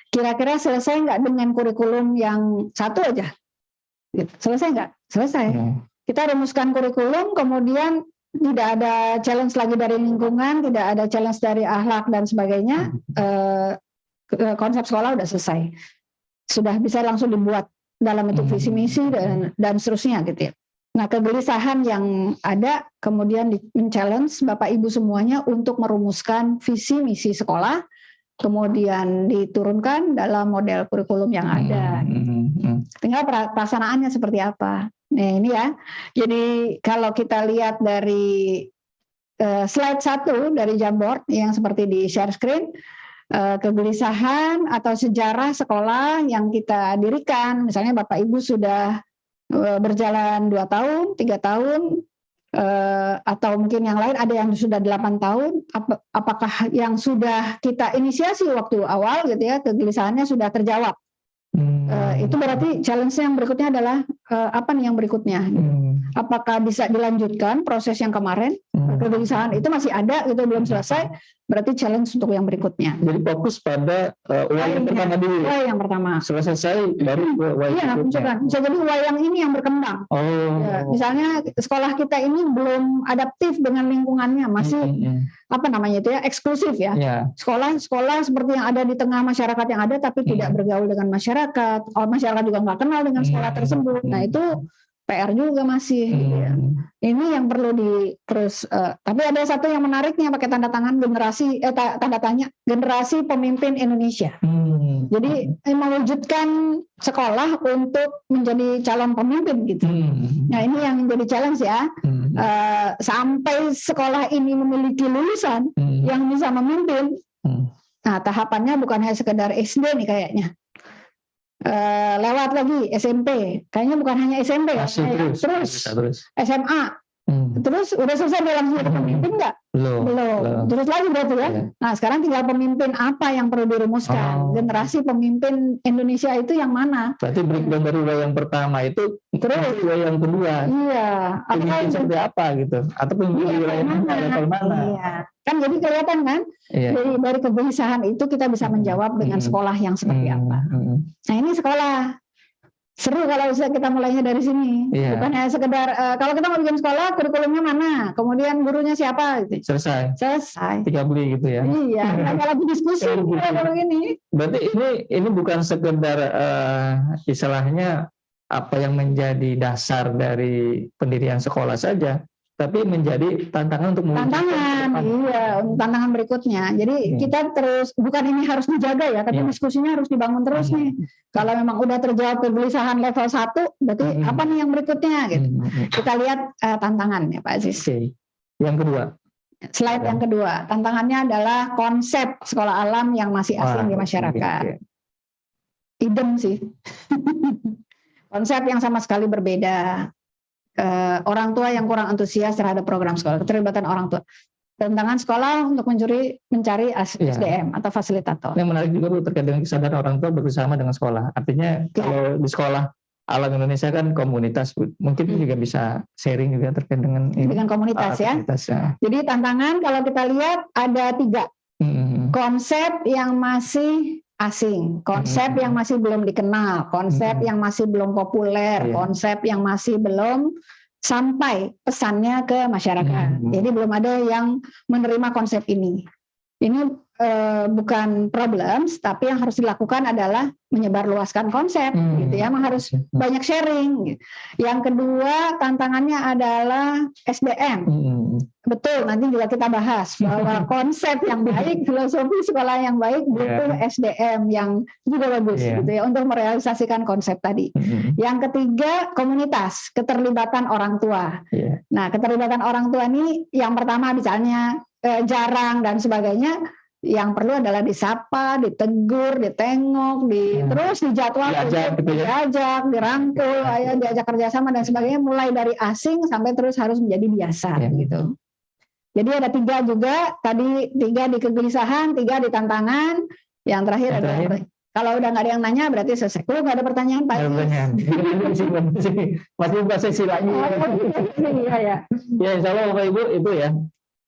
kira-kira selesai nggak dengan kurikulum yang satu aja? Gitu. Selesai nggak? Selesai. Kita rumuskan kurikulum, kemudian tidak ada challenge lagi dari lingkungan, tidak ada challenge dari akhlak dan sebagainya. Konsep sekolah udah selesai. Sudah bisa langsung dibuat dalam bentuk visi misi dan seterusnya, gitu ya. Nah, kegelisahan yang ada kemudian men-challenge Bapak Ibu semuanya untuk merumuskan visi misi sekolah, kemudian diturunkan dalam model kurikulum yang ada. Tinggal pelaksanaannya seperti apa. Nah, ini ya. Jadi kalau kita lihat dari slide 1 dari Jamboard yang seperti di share screen, kegelisahan atau sejarah sekolah yang kita dirikan, misalnya Bapak Ibu sudah berjalan 2 tahun, 3 tahun, atau mungkin yang lain ada yang sudah 8 tahun, apakah yang sudah kita inisiasi waktu awal, gitu ya, kegelisahannya sudah terjawab. Itu berarti challenge yang berikutnya adalah apa nih yang berikutnya? Apakah bisa dilanjutkan proses yang kemarin? Kegelisahan itu masih ada, gitu, belum selesai. Berarti challenge untuk yang berikutnya. Jadi fokus pada why yang pertama dulu. Why yang pertama. Selesai baru why. Iya, bisa jadi why yang ini yang berkembang. Ya, misalnya sekolah kita ini belum adaptif dengan lingkungannya, masih apa namanya itu ya, eksklusif ya. Sekolah seperti yang ada di tengah masyarakat yang ada, tapi tidak bergaul dengan masyarakat. Masyarakat juga nggak kenal dengan sekolah tersebut. Nah, itu PR juga masih. Gitu ya. Ini yang perlu terus. Tapi ada satu yang menariknya pakai tanda tangan tanda tanya generasi pemimpin Indonesia. Jadi mewujudkan sekolah untuk menjadi calon pemimpin gitu. Nah, ini yang menjadi challenge ya. Sampai sekolah ini memiliki lulusan yang bisa memimpin. Nah, tahapannya bukan hanya sekedar SD nih kayaknya. Lewat lagi SMP, kayaknya bukan hanya SMP ya, terus SMA, terus udah selesai dalam jadi pemimpin nggak? Belum. Terus lagi berarti ya. Nah, sekarang tinggal pemimpin apa yang perlu dirumuskan? Generasi pemimpin Indonesia itu yang mana? Berarti breakdown dari yang pertama itu terus yang kedua. Iya. Pemimpin seperti apa gitu? Atau pemimpin wilayah mana? Level mana? Iya. Kan jadi kelihatan kan? Dari kegelisahan itu kita bisa menjawab dengan sekolah yang seperti apa. Nah, ini sekolah. Seru kalau bisa kita mulainya dari sini. Bukan hanya sekedar kalau kita mau bikin sekolah, kurikulumnya mana, kemudian gurunya siapa, gitu. Selesai. Tinggal beli gitu ya. Iya, nggak lagi diskusi kalau ini. Berarti ini bukan sekedar istilahnya apa yang menjadi dasar dari pendirian sekolah saja, tapi menjadi tantangan untuk tantangan berikutnya. Jadi kita terus, bukan ini harus dijaga ya, tapi diskusinya harus dibangun terus nih. Kalau memang udah terjawab kegelisahan level 1, berarti apa nih yang berikutnya gitu. Kita lihat tantangannya Pak Aziz. Yang kedua. Slide yang kedua, tantangannya adalah konsep sekolah alam yang masih asing di masyarakat. Idem sih. Konsep yang sama sekali berbeda. Orang tua yang kurang antusias terhadap program sekolah, keterlibatan orang tua. tantangan sekolah untuk mencari SDM atau fasilitator. Yang menarik juga Bu, terkait dengan kesadaran orang tua bersama dengan sekolah. Artinya kalau di sekolah Alam Indonesia kan komunitas, Bu. Mungkin juga bisa sharing juga terkait dengan komunitas ya. Jadi tantangan kalau kita lihat ada 3 konsep yang masih asing, konsep yang masih belum dikenal, konsep yang masih belum populer, konsep yang masih belum sampai pesannya ke masyarakat. Jadi belum ada yang menerima konsep ini. Ini bukan problem, tapi yang harus dilakukan adalah menyebarluaskan konsep, gitu ya. Harus banyak sharing. Yang kedua tantangannya adalah SDM. Betul, nanti juga kita bahas bahwa konsep yang baik, filosofi sekolah yang baik butuh SDM yang juga bagus, gitu ya, untuk merealisasikan konsep tadi. Yang ketiga komunitas, keterlibatan orang tua. Nah, keterlibatan orang tua ini yang pertama misalnya jarang dan sebagainya. Yang perlu adalah disapa, ditegur, ditengok, terus dijadwal, diajak, dirangkul, diajak kerjasama dan sebagainya, mulai dari asing sampai terus harus menjadi biasa, gitu. Jadi ada 3 juga, tadi 3 di kegelisahan, 3 di tantangan, yang terakhir adalah kalau udah nggak ada yang nanya berarti selesai. Kalau nggak ada pertanyaan Pak. Masih buka sesi lagi. Ya, insya Allah Bapak Ibu itu ya.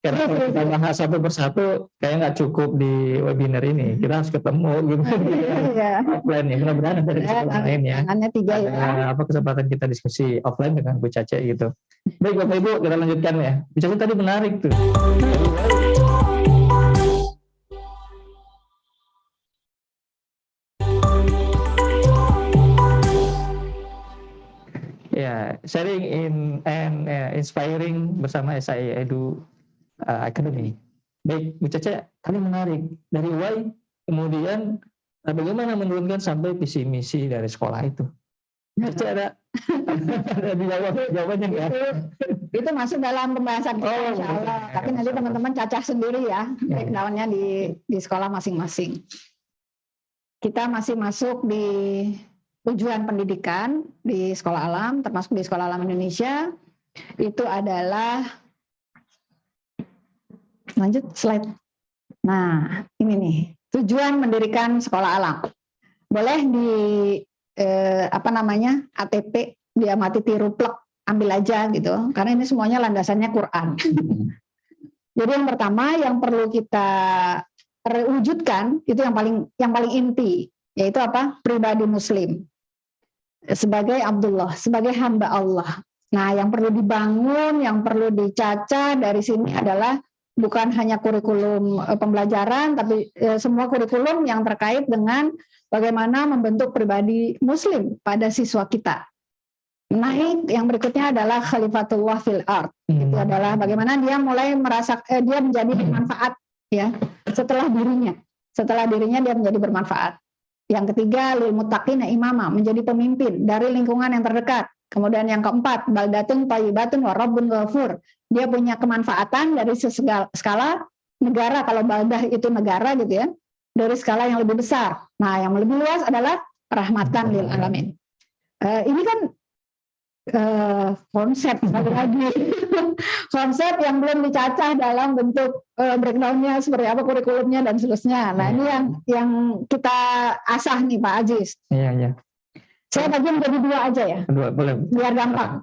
Karena kalau kita bahas satu persatu kayak nggak cukup di webinar ini, kita harus ketemu gitu. Offline ya, mudah-mudahan ada kesempatan lain ya. Ada kesempatan kita diskusi offline dengan Bu Caca gitu. Baik Bapak Ibu, kita lanjutkan ya. Bu Caca tadi menarik tuh. Ya, sharing and inspiring bersama SIA Edu Academy. Baik, Bu Caca, tadi menarik dari why, kemudian bagaimana menurunkan sampai visi misi dari sekolah itu. Caca ada jawabannya nggak? Itu masuk dalam pembahasan kita, insya Allah. Tapi nanti teman-teman cacah sendiri ya, breakdown-nya di sekolah masing-masing. Kita masih masuk di tujuan pendidikan di sekolah alam, termasuk di sekolah alam Indonesia. Itu adalah lanjut slide. Nah, ini nih tujuan mendirikan sekolah alam. Boleh di ATP diamati tiru plek, ambil aja gitu. Karena ini semuanya landasannya Quran. Jadi yang pertama yang perlu kita wujudkan itu yang paling inti, yaitu apa? Pribadi Muslim sebagai Abdullah, sebagai hamba Allah. Nah, yang perlu dibangun, yang perlu dicaca dari sini adalah bukan hanya kurikulum pembelajaran, tapi semua kurikulum yang terkait dengan bagaimana membentuk pribadi Muslim pada siswa kita. Naik yang berikutnya adalah Khalifatullah fil ard. Itu adalah bagaimana dia mulai merasa dia menjadi bermanfaat ya setelah dirinya dia menjadi bermanfaat. Yang ketiga lil muttaqina imama, menjadi pemimpin dari lingkungan yang terdekat. Kemudian yang keempat, baldatun thayyibatun wa rabbun ghafur. Dia punya kemanfaatan dari skala negara, kalau baldah itu negara gitu ya, dari skala yang lebih besar. Nah, yang lebih luas adalah rahmatan lil alamin. Ini kan konsep lagi konsep yang belum dicacah dalam bentuk breakdown-nya seperti apa, kurikulumnya dan seterusnya. Nah, ini yang kita asah nih Pak Aziz. Iya. Saya bagi menjadi 2 aja ya. 2 boleh. Biar gampang.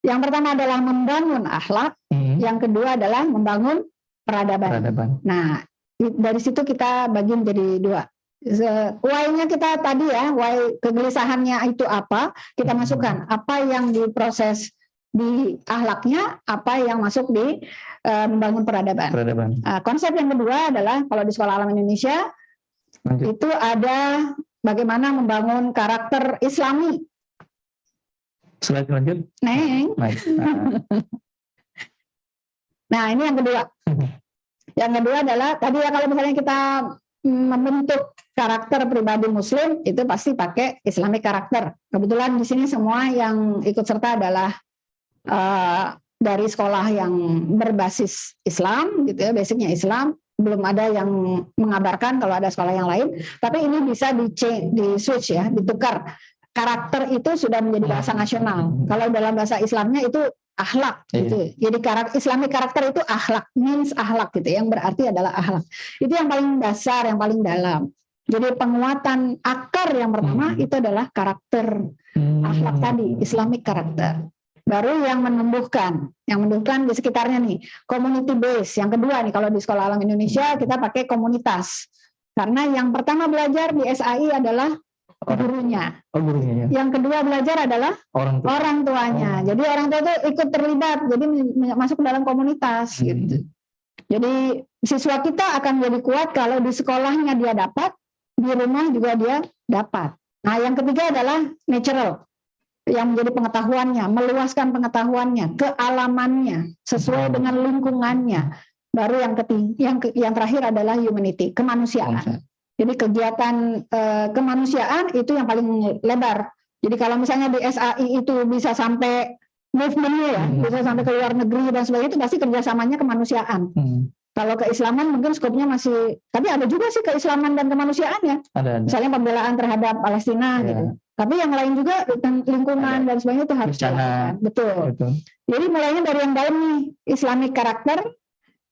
Yang pertama adalah membangun akhlak, yang kedua adalah membangun peradaban. Nah, dari situ kita bagi menjadi 2. Why-nya kita tadi ya, why kegelisahannya itu apa, kita masukkan apa yang diproses di akhlaknya, apa yang masuk di membangun peradaban. Konsep yang kedua adalah kalau di Sekolah Alam Indonesia itu ada bagaimana membangun karakter Islami. Slide lanjut. Nah, ini yang kedua. Yang kedua adalah tadi ya, kalau misalnya kita membentuk karakter pribadi Muslim itu pasti pakai Islamic karakter. Kebetulan di sini semua yang ikut serta adalah dari sekolah yang berbasis Islam, gitu ya, basicnya Islam. Belum ada yang mengabarkan kalau ada sekolah yang lain. Tapi ini bisa di switch ya, ditukar. Karakter itu sudah menjadi bahasa nasional. Kalau dalam bahasa Islamnya itu akhlak gitu. Jadi Islamic karakter itu akhlak, means akhlak gitu, yang berarti adalah akhlak. Itu yang paling dasar, yang paling dalam. Jadi penguatan akar yang pertama itu adalah karakter akhlak tadi, Islamic karakter. Baru yang menumbuhkan di sekitarnya nih, community base. Yang kedua nih, kalau di Sekolah Alam Indonesia kita pakai komunitas. Karena yang pertama belajar di SAI adalah gurunya. Gurunya ya. Yang kedua belajar adalah orang tuanya. Jadi orang tua itu ikut terlibat, jadi masuk ke dalam komunitas gitu. Jadi siswa kita akan jadi kuat kalau di sekolahnya dia dapat, di rumah juga dia dapat. Nah, yang ketiga adalah natural, yang menjadi pengetahuannya, meluaskan pengetahuannya, kealamannya, sesuai dengan lingkungannya. Baru yang terakhir adalah humanity, kemanusiaan. Jadi kegiatan kemanusiaan itu yang paling lebar. Jadi kalau misalnya di SAI itu bisa sampai movementnya ya, bisa sampai ke luar negeri dan sebagainya, itu pasti kerjasamanya kemanusiaan. Kalau keislaman mungkin skopnya masih, tapi ada juga sih keislaman dan kemanusiaan ya. Ada. Misalnya pembelaan terhadap Palestina gitu. Tapi yang lain juga lingkungan dan sebagainya itu harus dilakukan. Betul. Jadi mulainya dari yang dalam nih, Islamic karakter,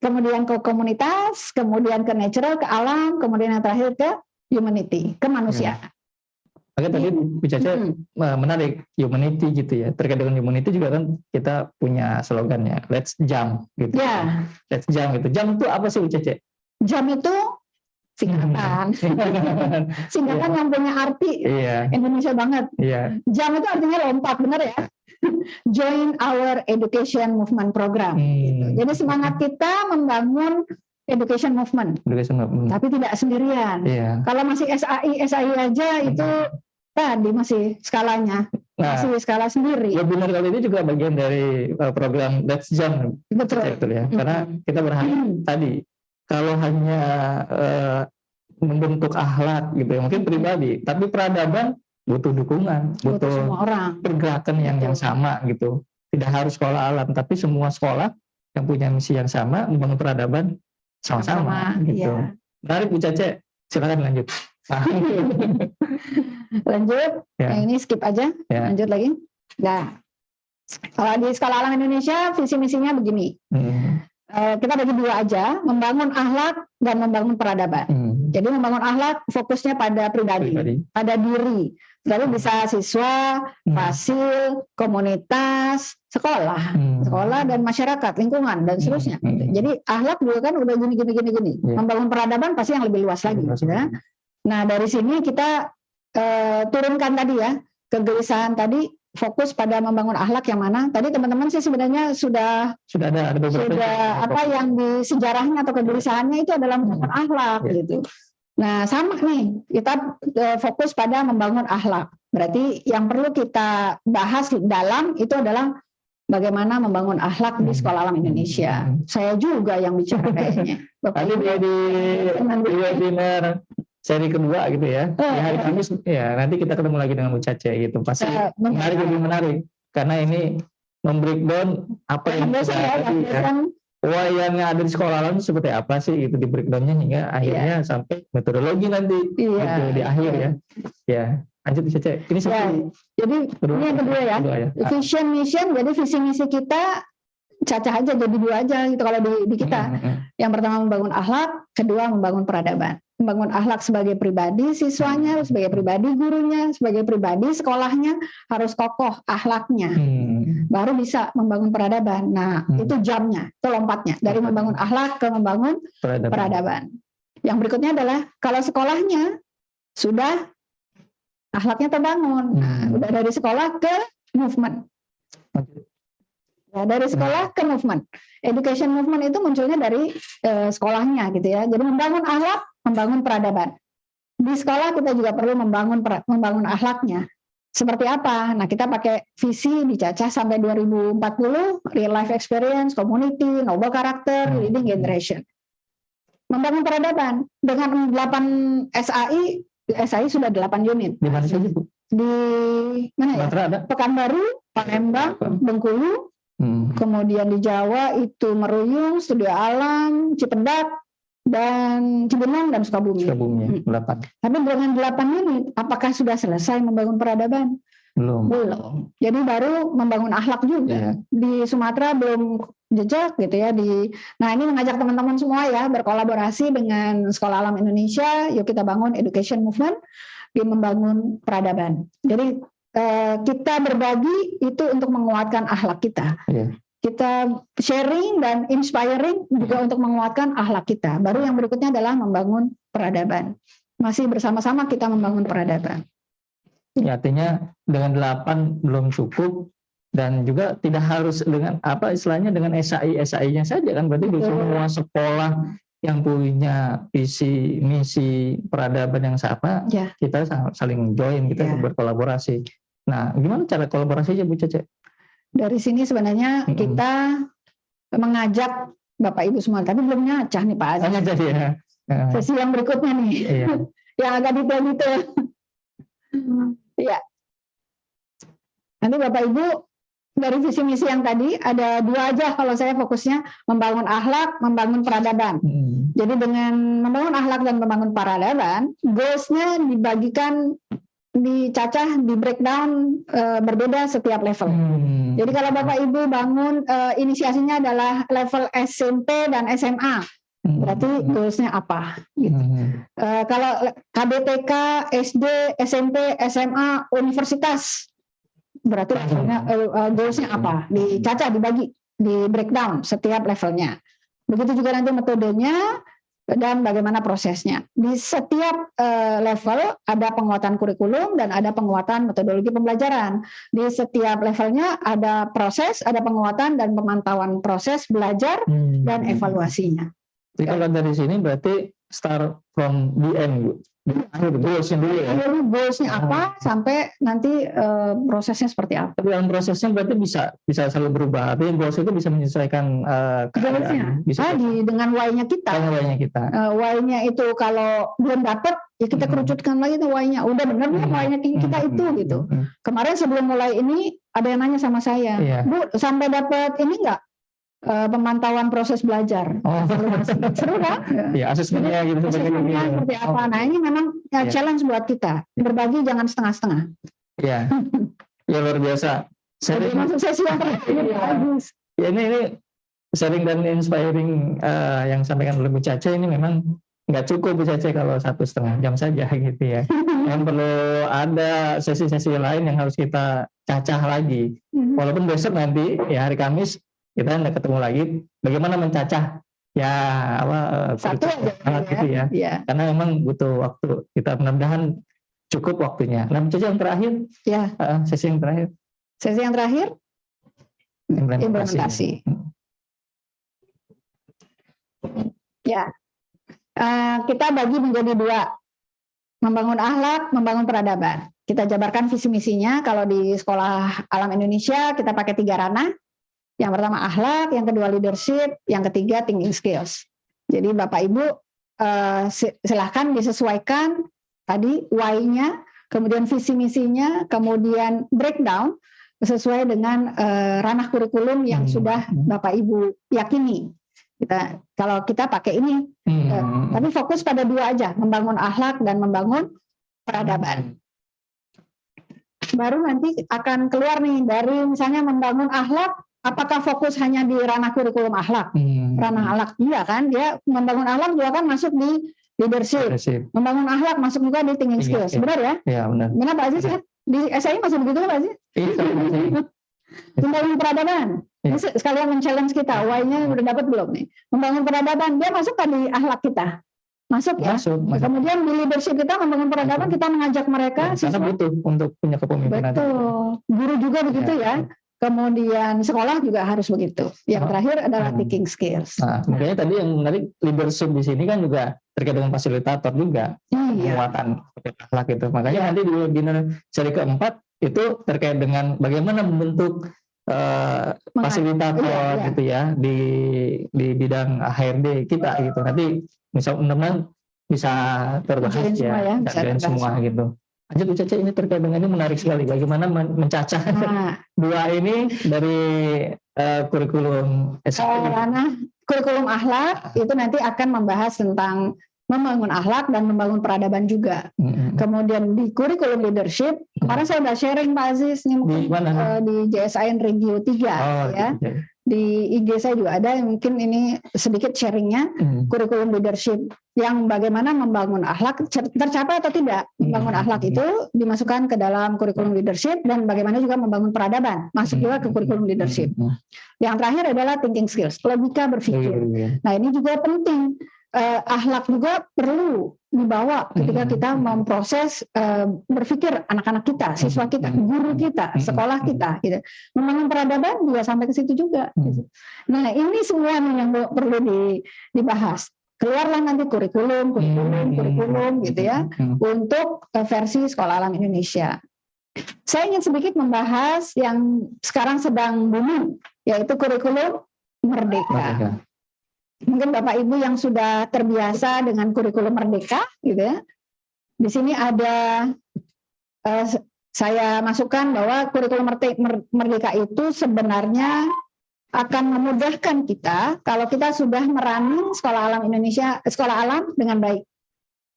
kemudian ke komunitas, kemudian ke natural, ke alam, kemudian yang terakhir ke humanity, kemanusiaan. Oke, tadi Bu Caca menarik humanity gitu ya. Terkait dengan humanity juga kan kita punya slogannya, let's jump gitu. Ya. Let's jump gitu. Jump itu apa sih Bu Caca? Jump itu singkatan. Singkatan yang punya arti Indonesia banget. Jump itu artinya lompat, benar ya? Join our education movement program. Gitu. Jadi semangat kita membangun education movement. Tapi tidak sendirian. Kalau masih SAI aja itu tadi masih skalanya. Masih skala sendiri. Webinar kali ini juga bagian dari program Let's Jump. Betul ya. Karena kita berharap tadi kalau hanya membentuk akhlak gitu ya, mungkin pribadi, tapi peradaban butuh dukungan, butuh semua orang, pergerakan yang sama gitu. Tidak harus sekolah alam, tapi semua sekolah yang punya misi yang sama, membangun peradaban sama-sama gitu. Menarik Bu Caca, silakan lanjut. Lanjut, yang ini skip aja, lanjut lagi. Nah, kalau di Sekolah Alam Indonesia visi misinya begini. Kita bagi dua aja, membangun akhlak dan membangun peradaban. Jadi membangun akhlak fokusnya pada pribadi, pada diri. Lalu bisa siswa, fasil, komunitas, sekolah dan masyarakat, lingkungan dan seterusnya. Jadi akhlak juga kan udah gini. Membangun peradaban pasti yang lebih luas lagi. Ya. Nah dari sini kita turunkan tadi ya kegelisahan tadi, fokus pada membangun akhlak yang mana. Tadi teman-teman sih sebenarnya sudah ada beberapa apa yang di sejarahnya atau kegelisahannya itu adalah membangun akhlak gitu. Nah sama nih kita fokus pada membangun akhlak. Berarti yang perlu kita bahas dalam itu adalah bagaimana membangun akhlak di Sekolah Alam Indonesia. Saya juga yang bicara kayaknya. Tadi di webinar seri kedua gitu ya. Di hari Kamis ya nanti kita ketemu lagi dengan Bu Caca gitu. Pasti lebih menarik karena ini membreakdown apa yang yang ada di Sekolah Alam itu seperti apa sih itu di breakdownnya hingga akhirnya sampai metodologi nanti gitu, di akhir ya. Ya, lanjut Bu Caca. Ini jadi ini yang kedua ya. Vision mission, jadi visi misi kita cacah aja jadi dua aja gitu kalau di kita. Yang pertama membangun akhlak, kedua membangun peradaban. Membangun akhlak sebagai pribadi siswanya, sebagai pribadi gurunya, sebagai pribadi sekolahnya harus kokoh akhlaknya. Baru bisa membangun peradaban. Nah, itu jamnya, itu lompatnya dari membangun akhlak ke membangun peradaban. Yang berikutnya adalah kalau sekolahnya sudah akhlaknya terbangun. Nah, udah dari sekolah ke movement. Ya, dari sekolah ke movement. Education movement itu munculnya dari sekolahnya gitu ya. Jadi membangun akhlak, membangun peradaban. Di sekolah kita juga perlu membangun akhlaknya. Seperti apa? Nah, kita pakai visi dicacah sampai 2040, real life experience, community, noble character, leading generation. Membangun peradaban dengan 8 SAI sudah 8 unit. Di mana saja, Bu? Di mana ya? Ada. Pekanbaru, Palembang, Bengkulu, kemudian di Jawa itu Meruyung, Studio Alam, Cipedak, dan Cibinong dan Sukabumi. 8. Tapi dengan 8 unit, apakah sudah selesai membangun peradaban? Belum. Jadi baru membangun akhlak juga. Di Sumatera belum jejak gitu ya. Nah ini mengajak teman-teman semua ya berkolaborasi dengan Sekolah Alam Indonesia. Yuk kita bangun education movement di membangun peradaban. Jadi kita berbagi itu untuk menguatkan akhlak kita. Kita sharing dan inspiring juga untuk menguatkan akhlak kita. Baru yang berikutnya adalah membangun peradaban. Masih bersama-sama kita membangun peradaban. Ya, artinya dengan 8 belum cukup dan juga tidak harus dengan istilahnya dengan SAI-nya saja kan, berarti semua sekolah yang punya visi misi peradaban yang sama, kita saling join, kita berkolaborasi. Nah, gimana cara kolaborasinya Bu Cece? Dari sini sebenarnya kita mengajak Bapak Ibu semua, tapi belum nyacah nih Pak Aziz. Sesi yang berikutnya nih, yang agak detail-detail. Ya. Nanti Bapak Ibu dari visi misi yang tadi ada 2 aja kalau saya fokusnya membangun akhlak, membangun peradaban. Jadi dengan membangun akhlak dan membangun peradaban, goals-nya dibagikan, dicacah, di breakdown berbeda setiap level. Jadi kalau Bapak Ibu bangun inisiasinya adalah level SMP dan SMA. Berarti goals-nya apa? Gitu. Kalau KBTK, SD, SMP, SMA, universitas, berarti goals-nya apa? Dicacah, dibagi, di breakdown setiap levelnya. Begitu juga nanti metodenya dan bagaimana prosesnya. Di setiap level ada penguatan kurikulum dan ada penguatan metodologi pembelajaran. Di setiap levelnya ada proses, ada penguatan dan pemantauan proses belajar dan evaluasinya. Jadi kalau dari sini berarti start from the end, Bu. Goals-nya dulu ya. Goals-nya apa sampai nanti prosesnya seperti apa. Tapi dalam prosesnya berarti bisa selalu berubah. Tapi goals itu bisa menyesuaikan keadaan. Dengan why-nya kita. Why-nya itu kalau belum dapat, ya kita kerucutkan lagi tuh why-nya. Udah bener nih why-nya kita itu gitu. Kemarin sebelum mulai ini ada yang nanya sama saya, Bu, sampai dapat ini enggak? Pemantauan proses belajar. Seru kan? Ya, asesmennya gitu. Asesmennya seperti apa? Nah ini memang challenge buat kita. Berbagi jangan setengah-setengah. Iya. Ya luar biasa. Jadi masuk sesi yang terakhir. Ya ini sharing dan inspiring yang sampaikan oleh Bu Caca ini memang nggak cukup Bu Caca kalau 1,5 jam saja gitu ya. Yang perlu ada sesi-sesi lain yang harus kita cacah lagi. Walaupun besok nanti ya hari Kamis kita hendak ketemu lagi bagaimana mencacah satu aja gitu ya. Karena memang butuh waktu. Kita mudah-mudahan cukup waktunya. Nah, sesi yang terakhir sesi yang terakhir implementasi. Ya, kita bagi menjadi 2, membangun akhlak, membangun peradaban. Kita jabarkan visi misinya. Kalau di Sekolah Alam Indonesia kita pakai 3 ranah. Yang pertama akhlak, yang kedua leadership, yang ketiga thinking skills. Jadi Bapak Ibu silahkan disesuaikan tadi why-nya, kemudian visi misinya, kemudian breakdown sesuai dengan ranah kurikulum yang sudah Bapak Ibu yakini. Kalau kita pakai ini, tapi fokus pada 2 aja, membangun akhlak dan membangun peradaban. Baru nanti akan keluar nih dari misalnya membangun akhlak. Apakah fokus hanya di ranah kurikulum akhlak? Ranah akhlak iya kan, dia membangun akhlak juga kan masuk di leadership. Membangun akhlak masuk juga di thinking skills. Benar ya? Iya benar. Benar Pak Aziz ya? Di SAI masih begitu Pak Aziz? Iya. Membangun peradaban. Sekalian men-challenge kita, why-nya udah dapat belum nih? Membangun peradaban, dia masuk kan di akhlak kita? Masuk ya? Masuk. Kemudian di leadership kita membangun peradaban, kita mengajak mereka. Karena butuh untuk punya kepemimpinan. Betul. Guru juga begitu ya. Kemudian sekolah juga harus begitu. Yang terakhir adalah thinking skills. Nah, makanya tadi yang menarik leadership di sini kan juga terkait dengan fasilitator juga, penguatan akhlak itu. Makanya nanti di webinar seri keempat itu terkait dengan bagaimana membentuk fasilitator gitu ya di bidang HRD kita gitu. Nanti mudah-mudahan bisa terbahas ya, semua gitu. Aja Bu Caca, ini terkait dengan ini menarik sekali. Bagaimana mencacah 2 ini dari kurikulum ranah kurikulum akhlak itu nanti akan membahas tentang membangun akhlak dan membangun peradaban juga. Kemudian di kurikulum leadership Kemarin saya udah sharing Pak Aziz nih mungkin di JSIN Regio 3 ya. Di IG saya juga ada yang mungkin ini sedikit sharingnya kurikulum leadership yang bagaimana membangun akhlak tercapai atau tidak. Membangun akhlak itu dimasukkan ke dalam kurikulum leadership dan bagaimana juga membangun peradaban masuk juga ke kurikulum leadership. Yang terakhir adalah thinking skills, logika berpikir. Nah ini juga penting. Akhlak juga perlu dibawa ketika kita memproses berpikir anak-anak kita, siswa kita, guru kita, sekolah kita, gitu. Membangun peradaban juga sampai ke situ juga. Gitu. Nah ini semua yang perlu dibahas. Keluarlah nanti kurikulum gitu ya untuk versi Sekolah Alam Indonesia. Saya ingin sedikit membahas yang sekarang sedang booming, yaitu kurikulum Merdeka. Mungkin Bapak Ibu yang sudah terbiasa dengan kurikulum Merdeka, gitu ya. Di sini ada saya masukkan bahwa kurikulum Merdeka itu sebenarnya akan memudahkan kita kalau kita sudah merunning Sekolah Alam Indonesia, Sekolah Alam dengan baik.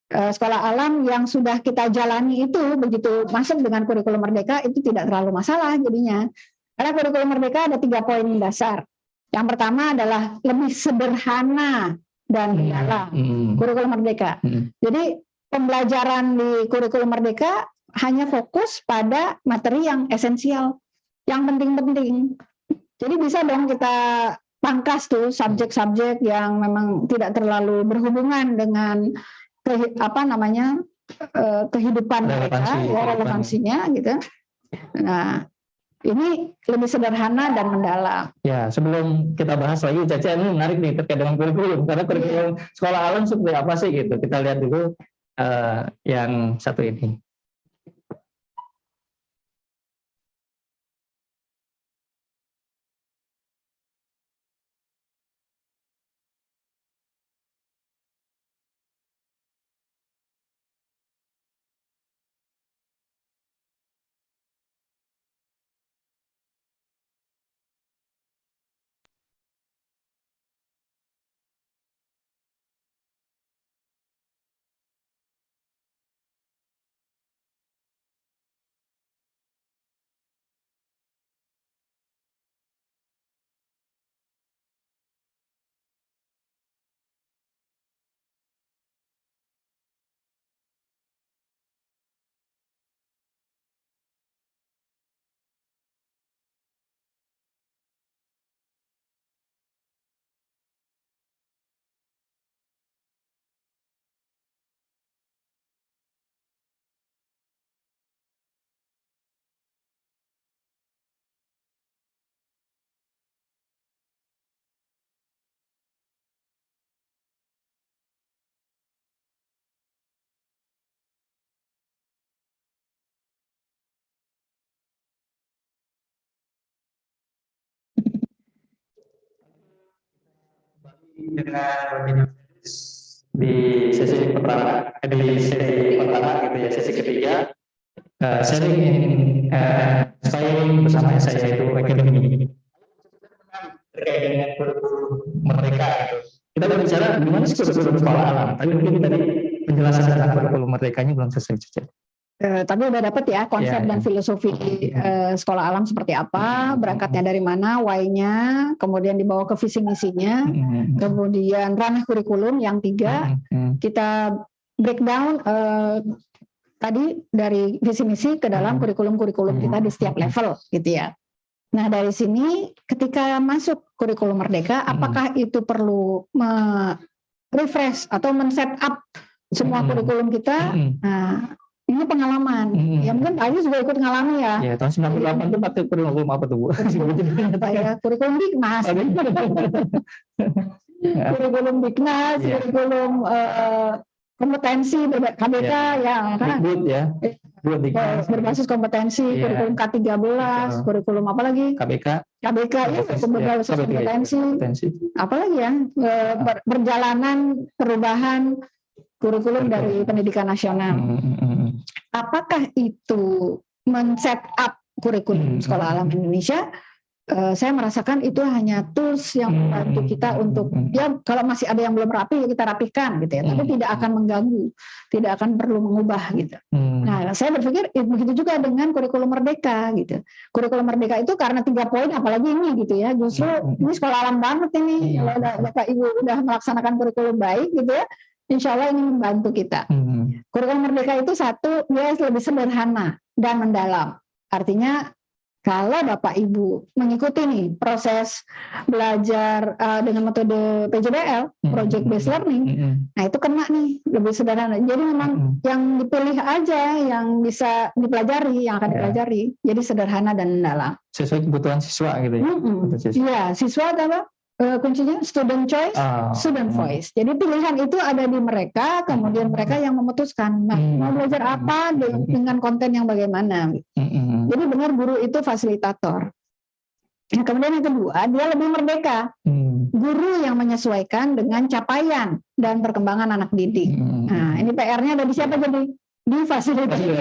Sekolah alam yang sudah kita jalani itu begitu masuk dengan kurikulum Merdeka itu tidak terlalu masalah jadinya. Karena kurikulum Merdeka ada 3 poin dasar. Yang pertama adalah lebih sederhana dan mendalam kurikulum Merdeka. Jadi pembelajaran di kurikulum Merdeka hanya fokus pada materi yang esensial, yang penting-penting. Jadi bisa dong kita pangkas tuh subjek-subjek yang memang tidak terlalu berhubungan dengan kehidupan mereka, relevansinya gitu. Nah, ini lebih sederhana dan mendalam. Ya, sebelum kita bahas lagi, Caca ini menarik nih terkait dengan kurikulum. Karena kurikulum Sekolah Alam seperti apa sih gitu. Kita lihat dulu yang satu ini. Dengan di sesi pertama, gitu ya, sesi ketiga, saya ingin sharing bersama saya itu akademi terkait dengan kurikulum Merdeka. Kita berbicara gimana sih kurikulum Sekolah Alam. Tapi mungkin tadi penjelasan tentang kurikulum Merdekanya belum selesai. Tapi udah dapet ya konsep dan filosofi Sekolah Alam seperti apa, berangkatnya dari mana, why-nya, kemudian dibawa ke visi misinya, kemudian ranah kurikulum yang 3, kita breakdown tadi dari visi misi ke dalam kurikulum-kurikulum kita di setiap level gitu ya. Nah dari sini ketika masuk kurikulum Merdeka, apakah itu perlu refresh atau men-set up semua kurikulum kita? Nah, ini pengalaman. Ya mungkin Pak Aziz juga ikut ngalami ya. Ya, tahun 98 itu pakai kurikulum apa tuh, Bu? Kurikulum Diknas. Kurikulum Diknas, kurikulum kompetensi KBK ya. Berbasis kompetensi, kurikulum K13, kurikulum apa lagi? KBK ya, berbasis kompetensi. Apalagi ya? Perjalanan perubahan kurikulum dari pendidikan nasional. Apakah itu men-set up kurikulum Sekolah Alam Indonesia saya merasakan itu hanya tools yang membantu kita untuk ya kalau masih ada yang belum rapi ya kita rapihkan gitu ya, tapi tidak akan mengganggu, tidak akan perlu mengubah gitu. Nah, saya berpikir begitu juga dengan kurikulum merdeka gitu. Kurikulum merdeka itu karena 3 poin, apalagi ini gitu ya, justru ini sekolah alam banget ini. Kalau Bapak Ibu udah melaksanakan kurikulum baik gitu ya, insya Allah ini membantu kita. Kurikulum merdeka itu satu, dia lebih sederhana dan mendalam. Artinya kalau Bapak Ibu mengikuti nih proses belajar dengan metode PJBL, Project Based Learning, nah itu kena nih, lebih sederhana. Jadi memang yang dipilih aja yang bisa dipelajari, yang akan dipelajari, jadi sederhana dan mendalam. Sesuai kebutuhan siswa gitu ya? Iya, siswa apa? Kuncinya student choice, student voice. Jadi pilihan itu ada di mereka, kemudian mereka yang memutuskan mau belajar apa dengan konten yang bagaimana. Jadi benar guru itu fasilitator. Nah, kemudian yang kedua, dia lebih merdeka. Guru yang menyesuaikan dengan capaian dan perkembangan anak didik. Nah, ini PR-nya ada di siapa jadi? Di fasilitator.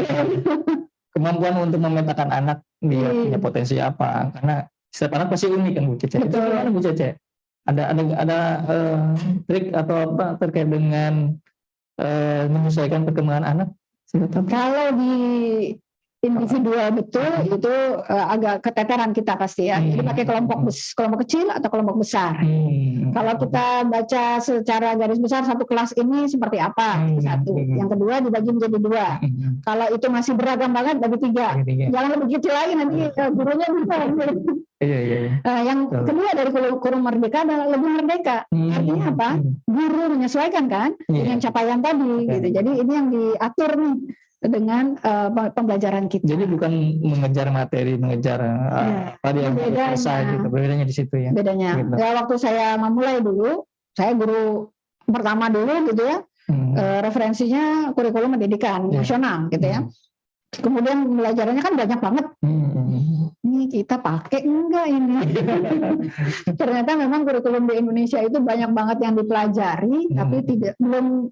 Kemampuan untuk memetakan anak dia punya potensi apa? Karena setiap anak pasti unik kan Bu Cece. Itu gimana Bu Cece? Ada trik atau apa terkait dengan menyesuaikan perkembangan anak? Kalau di individual betul itu agak keteteran kita pasti ya. Jadi pakai kelompok kecil atau kelompok besar. Kalau kita baca secara garis besar satu kelas ini seperti apa, satu. Yang kedua dibagi menjadi 2. Kalau itu masih beragam banget bagi 3. Jangan lebih kecil lagi nanti gurunya bingung. Yang kedua dari kurikulum merdeka adalah lebih merdeka. Artinya apa? Guru menyesuaikan kan dengan capaian tadi. Gitu. Jadi ini yang diatur nih dengan pembelajaran kita. Jadi bukan mengejar materi, mengejar tadi yang selesai gitu. Bedanya di situ ya. Bedanya. Gitu. Ya waktu saya memulai dulu, saya guru pertama dulu gitu ya. Referensinya kurikulum pendidikan nasional gitu ya. Kemudian belajarannya kan banyak banget. Ini kita pakai enggak ini? Ternyata memang kurikulum di Indonesia itu banyak banget yang dipelajari, tapi belum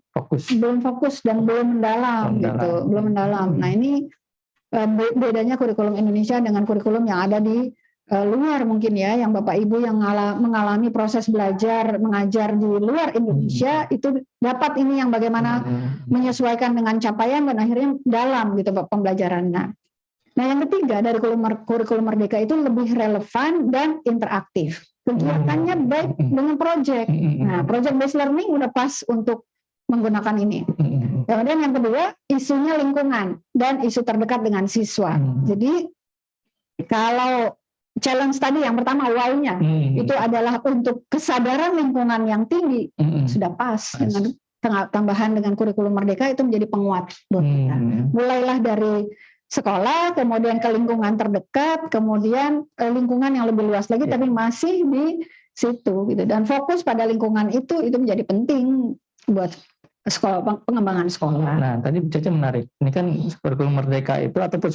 fokus dan belum mendalam gitu, belum mendalam. Nah ini bedanya kurikulum Indonesia dengan kurikulum yang ada di luar mungkin ya, yang Bapak Ibu yang mengalami proses belajar mengajar di luar Indonesia itu dapat ini yang bagaimana menyesuaikan dengan capaian dan akhirnya dalam gitu pembelajarannya. Nah yang ketiga dari kurikulum merdeka itu lebih relevan dan interaktif. Kegiatannya baik dengan project. Nah project based learning udah pas untuk menggunakan ini. Kemudian yang kedua isunya lingkungan dan isu terdekat dengan siswa. Jadi kalau challenge tadi yang pertama why-nya itu adalah untuk kesadaran lingkungan yang tinggi, sudah pas dengan tambahan dengan kurikulum merdeka itu menjadi penguat buat kita. Mulailah dari sekolah, kemudian ke lingkungan terdekat, kemudian lingkungan yang lebih luas lagi, tapi masih di situ gitu. Dan fokus pada lingkungan itu menjadi penting buat sekolah, pengembangan sekolah. Nah, tadi Bu Cece menarik. Ini kan kurikulum merdeka itu ataupun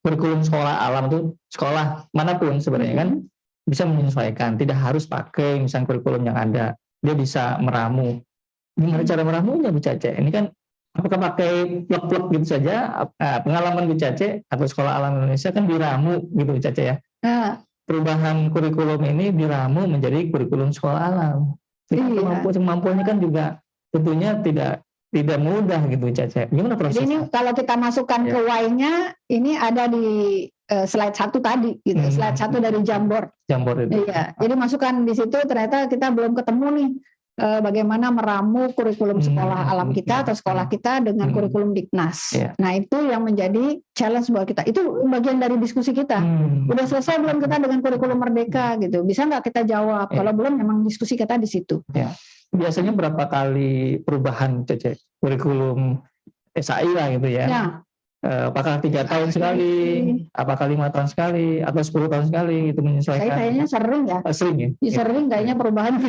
kurikulum sekolah alam itu sekolah manapun sebenarnya kan bisa menyesuaikan. Tidak harus pakai misalnya kurikulum yang ada. Dia bisa meramu. Gimana cara meramunya Bu Cece? Ini kan apakah pakai plek-plek gitu saja? Pengalaman Bu Cece atau sekolah alam Indonesia kan diramu gitu Bu Cece ya. Perubahan kurikulum ini diramu menjadi kurikulum sekolah alam. Kemampuannya kan juga tentunya tidak mudah gitu Caca. Gimana prosesnya? Jadi ini kalau kita masukkan ke why-nya ini ada di slide 1 tadi gitu. Slide 1 dari Jamboard. Jamboard itu. Iya. Jadi masukkan di situ ternyata kita belum ketemu nih bagaimana meramu kurikulum sekolah alam kita atau sekolah kita dengan kurikulum Diknas. Nah, itu yang menjadi challenge buat kita. Itu bagian dari diskusi kita. Udah selesai belum kita dengan kurikulum merdeka gitu. Bisa nggak kita jawab? Kalau belum memang diskusi kita di situ. Biasanya berapa kali perubahan Cece kurikulum SAI lah gitu ya? Apakah 3 tahun sekali, apakah 5 tahun sekali, atau 10 tahun sekali itu menyesuaikan? Kayaknya sering ya. Sering ya? Sering kayaknya perubahan.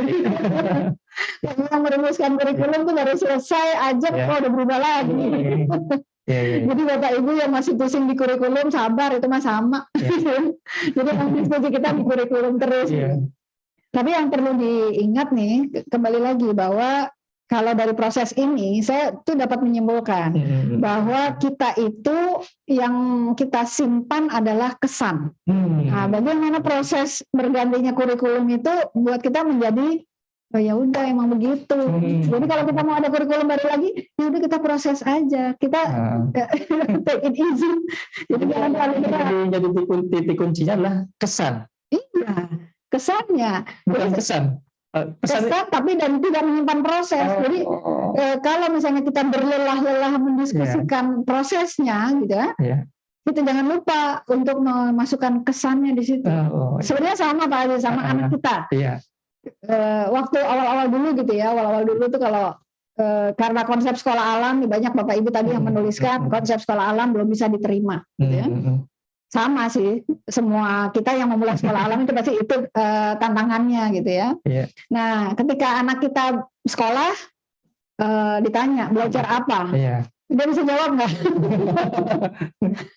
Yang merumuskan kurikulum tuh baru selesai aja kok udah berubah lagi. Jadi Bapak Ibu yang masih pusing di kurikulum sabar, itu mah sama. Jadi diskusi kita di kurikulum terus. Tapi yang perlu diingat nih, kembali lagi bahwa kalau dari proses ini saya tuh dapat menyimpulkan bahwa kita itu yang kita simpan adalah kesan. Nah, bagaimana proses bergantinya kurikulum itu buat kita menjadi oh ya udah emang begitu. Jadi kalau kita mau ada kurikulum baru lagi, ya udah kita proses aja. Kita take it easy. Jadi jangan terlalu berat. Jadi titik kuncinya adalah kesan. Iya, kesannya. Bukan kesan. Kesan tapi dan tidak menyimpan proses. Jadi kalau misalnya kita berlelah-lelah mendiskusikan prosesnya, gitu ya. Kita jangan lupa untuk memasukkan kesannya di situ. Sebenarnya sama Pak Aziz, sama anak kita. Iya. Waktu awal-awal dulu gitu ya, awal-awal dulu tuh kalau karena konsep sekolah alam, banyak Bapak Ibu tadi yang menuliskan konsep sekolah alam belum bisa diterima, gitu ya. Sama sih, semua kita yang memulai sekolah alam itu pasti itu tantangannya gitu ya. Nah, ketika anak kita sekolah ditanya belajar apa, dia bisa jawab nggak?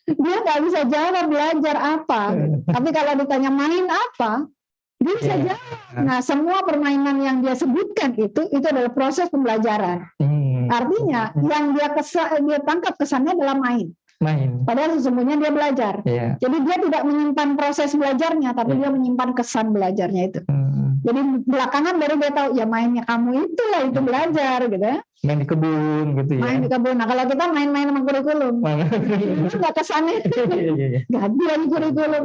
Dia nggak bisa jawab belajar apa. Tapi kalau ditanya main apa, dia bisa jawab. Nah, semua permainan yang dia sebutkan itu adalah proses pembelajaran. Artinya yang dia tangkap kesannya adalah main. Padahal sesungguhnya dia belajar. Jadi dia tidak menyimpan proses belajarnya, tapi dia menyimpan kesan belajarnya itu. Jadi belakangan baru dia tahu ya mainnya kamu itulah itu belajar gitu ya. Main di kebun gitu ya. Main di kebun. Nah kalau kita main-main sama kurikulum, itu nggak kesannya. Ganti lagi kurikulum.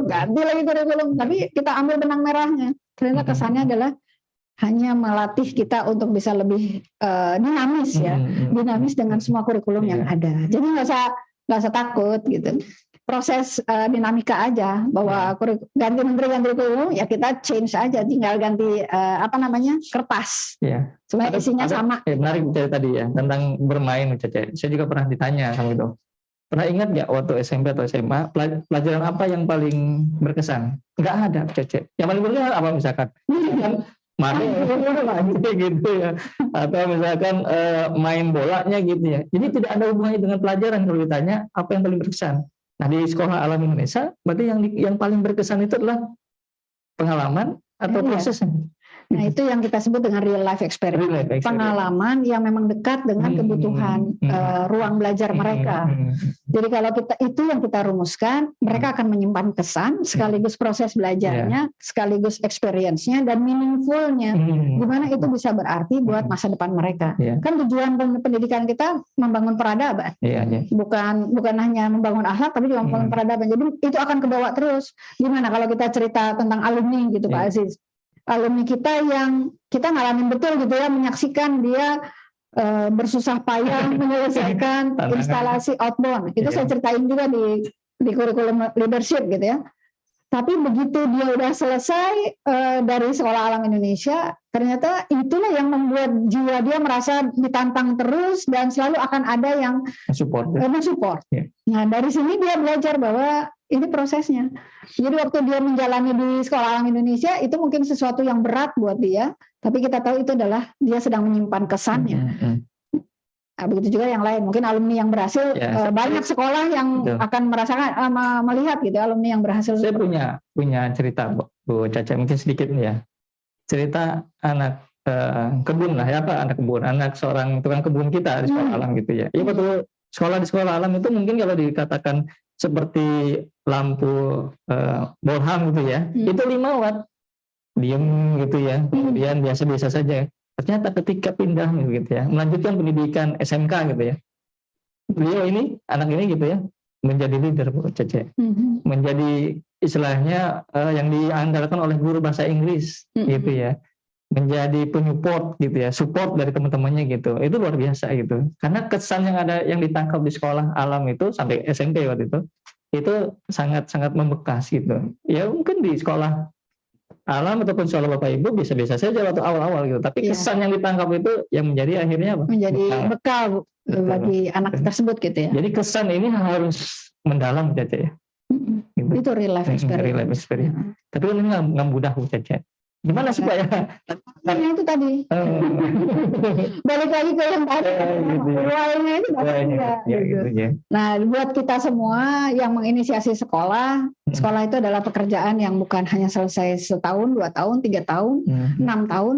Tapi kita ambil benang merahnya. Ternyata kesannya adalah hanya melatih kita untuk bisa lebih dinamis ya, dinamis dengan semua kurikulum yang ada. Jadi nggak usah takut gitu. Proses dinamika aja bahwa ganti menteri ganti kurikulum ya kita change aja, tinggal ganti kertas. Sebenarnya isinya sama. Menarik tadi ya tentang bermain Cece. Saya juga pernah ditanya sama itu. Pernah ingat nggak waktu SMP atau SMA pelajaran apa yang paling berkesan? Nggak ada Cece. Yang paling berkesan apa misalkan? Main gitu ya, atau misalkan main bolanya gitu ya. Jadi tidak ada hubungannya dengan pelajaran kalau ditanya apa yang paling berkesan. Nah di sekolah alam Indonesia berarti yang paling berkesan itu adalah pengalaman atau prosesnya. Nah itu yang kita sebut dengan real life experience, pengalaman yang memang dekat dengan kebutuhan ruang belajar mereka. Jadi kalau itu yang kita rumuskan, mereka akan menyimpan kesan sekaligus proses belajarnya, sekaligus experience-nya dan meaningful-nya. Gimana itu bisa berarti buat masa depan mereka. Kan tujuan pendidikan kita membangun peradaban, bukan hanya membangun akhlak, tapi juga membangun peradaban. Jadi itu akan kebawa terus. Gimana kalau kita cerita tentang alumni gitu Pak Aziz? Alumni kita yang kita ngalamin betul gitu ya, menyaksikan dia bersusah payah menyelesaikan instalasi outbound. Itu saya ceritain juga di kurikulum leadership gitu ya. Tapi begitu dia udah selesai dari Sekolah Alam Indonesia, ternyata itulah yang membuat jiwa dia merasa ditantang terus dan selalu akan ada yang mensupport. Nah dari sini dia belajar bahwa ini prosesnya. Jadi waktu dia menjalani di Sekolah Alam Indonesia itu mungkin sesuatu yang berat buat dia, tapi kita tahu itu adalah dia sedang menyimpan kesannya. Nah, begitu juga yang lain, mungkin alumni yang berhasil banyak sekolah yang akan merasakan melihat gitu alumni yang berhasil. Saya punya cerita Bu Caca, mungkin sedikit nih ya. Cerita anak kebun lah ya, anak seorang tukang kebun kita di Sekolah Alam gitu ya. Iya betul, sekolah di Sekolah Alam itu mungkin kalau dikatakan seperti lampu Bolham gitu ya, itu 5 watt, diem gitu ya, kemudian biasa-biasa saja. Ternyata ketika pindah gitu ya, melanjutkan pendidikan SMK gitu ya, beliau ini, anak ini gitu ya, menjadi leader Bu Cece, menjadi istilahnya yang diandalkan oleh guru bahasa Inggris gitu ya, menjadi penyupport gitu ya, support dari teman-temannya gitu, itu luar biasa gitu. Karena kesan yang ditangkap di Sekolah Alam itu sampai SMP waktu itu sangat-sangat membekas gitu. Ya mungkin di Sekolah Alam ataupun sekolah Bapak Ibu bisa-bisa saja waktu awal-awal gitu, tapi kesan yang ditangkap itu yang menjadi akhirnya apa? Menjadi bekal bagi anak tersebut gitu ya. Jadi kesan ini harus mendalam Caca ya. Itu real life experience. Tapi ini nggak mudah Bu Caca. Gimana supaya Yang itu tadi. Balik lagi ke yang tadi. gitu ya. Why-nya itu dapat enggak Ya, gitu. gitu ya. Nah, buat kita semua yang menginisiasi sekolah, sekolah itu adalah pekerjaan yang bukan hanya selesai setahun, 2 tahun, 3 tahun, 6 tahun,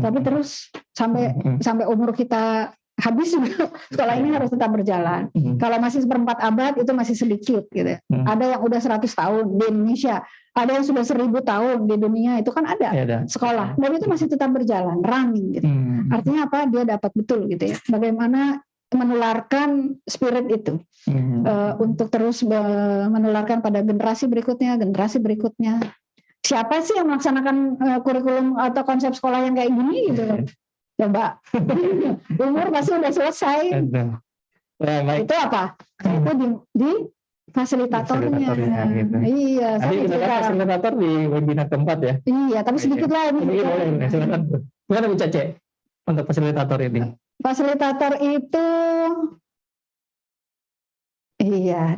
tapi terus sampai umur kita habis juga sekolah ini harus tetap berjalan. Kalau masih seperempat abad itu masih sedikit gitu. Ada yang udah 100 tahun di Indonesia, ada yang sudah 1000 tahun di dunia, itu kan ada sekolah, dan itu masih tetap berjalan, running gitu. Artinya apa? Dia dapat betul gitu ya. Bagaimana menularkan spirit itu untuk terus menularkan pada generasi berikutnya. Siapa sih yang melaksanakan kurikulum atau konsep sekolah yang kayak gini gitu loh? Coba umur pasti udah selesai. Itu apa? Itu di fasilitatornya. Gitu. Iya. Nanti kita fasilitator di webinar keempat ya. Iya, tapi sedikit lah ini. Boleh, silakan. Gimana Bu Cace untuk fasilitator ini? Fasilitator itu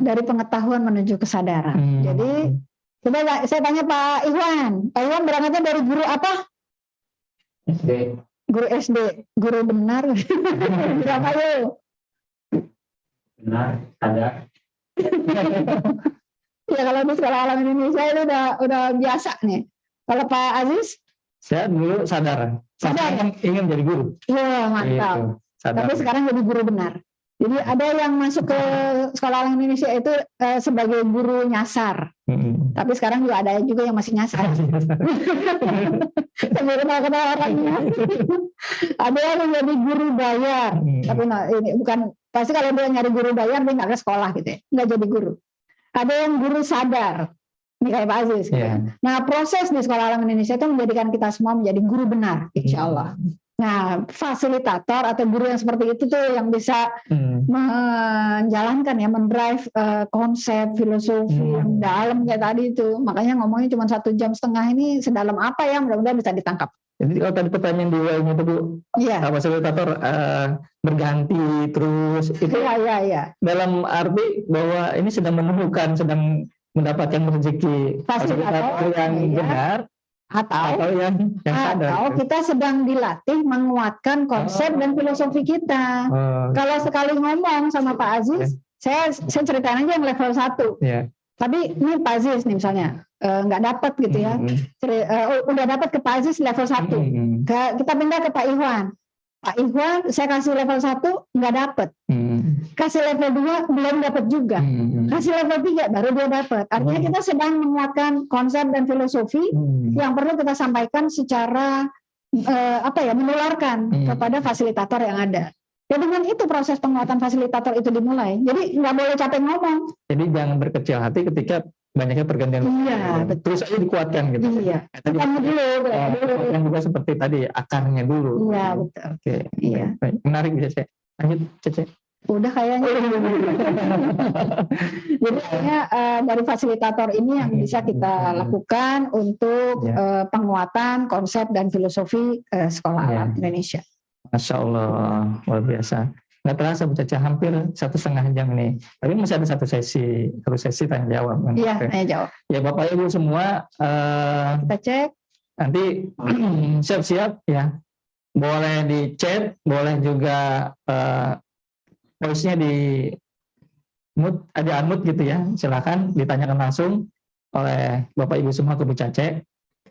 dari pengetahuan menuju kesadaran. Jadi coba saya tanya Pak Iwan. Pak Iwan berangkatnya dari guru apa? SD. Guru SD. Guru benar. Guru apa yuk? Benar, ada. Ya kalau di sekolah alam Indonesia itu udah biasa nih. Kalau Pak Aziz? Saya dulu sadar ingin jadi guru. Wah, mantap. Tapi sekarang jadi guru benar. Jadi ada yang masuk ke sekolah alam Indonesia itu sebagai guru nyasar. Tapi sekarang juga ada juga yang masih nyasar. Sambil kenal orangnya. Ada yang menjadi guru bayar. Tapi ini bukan, pasti kalau dia nyari guru bayar dia nggak ke sekolah gitu ya, nggak jadi guru. Ada yang guru sadar. Ini kayak Pak Aziz. Nah, proses di sekolah alam Indonesia itu menjadikan kita semua menjadi guru benar, insya Allah. Nah, fasilitator atau guru yang seperti itu tuh yang bisa menjalankan ya, mendrive konsep filosofi yang dalam kayak tadi itu. Makanya ngomongnya cuma 1,5 jam ini sedalam apa ya, mudah-mudahan bisa ditangkap. Jadi kalau tadi pertanyaan di awalnya itu Bu, fasilitator berganti terus itu dalam arti bahwa ini sedang menemukan, sedang mendapatkan rezeki fasilitator yang benar. Atau yang sadar. Atau kita sedang dilatih menguatkan konsep dan filosofi kita. Kalau sekali ngomong sama Pak Aziz, saya ceritain aja yang level 1. Tapi ini Pak Aziz nih misalnya nggak dapat gitu ya, udah dapat ke Pak Aziz level 1. Kita pindah ke Pak Iwan. Pak Iwan saya kasih level 1 nggak dapat. Kasih level 2 belum dapat juga. Kasih level 3 baru dia dapat. Artinya kita sedang menguatkan konsep dan filosofi yang perlu kita sampaikan secara menularkan kepada fasilitator yang ada. Ya dengan itu proses penguatan fasilitator itu dimulai. Jadi nggak boleh capek ngomong. Jadi jangan berkecil hati ketika banyaknya pergantian. Terus aja dikuatkan gitu. Akarnya dulu. Yang juga seperti tadi akarnya dulu. Iya betul. Oke. Baik. Menarik bisa saya. Lanjut Cece. Udah kayaknya. Jadi kayaknya dari fasilitator ini yang bisa kita lakukan untuk penguatan konsep dan filosofi sekolah alam Indonesia. Masya Allah, luar biasa. Nggak terasa Bu Caca, hampir 1,5 jam ini. Tapi masih ada satu sesi tanya jawab. Iya, tanya jawab. Ya Bapak Ibu semua, kita cek. Nanti siap-siap ya. Boleh di chat, boleh juga voice-nya di mute, ada unmute gitu ya. Silakan ditanyakan langsung oleh Bapak Ibu semua ke Bu Caca.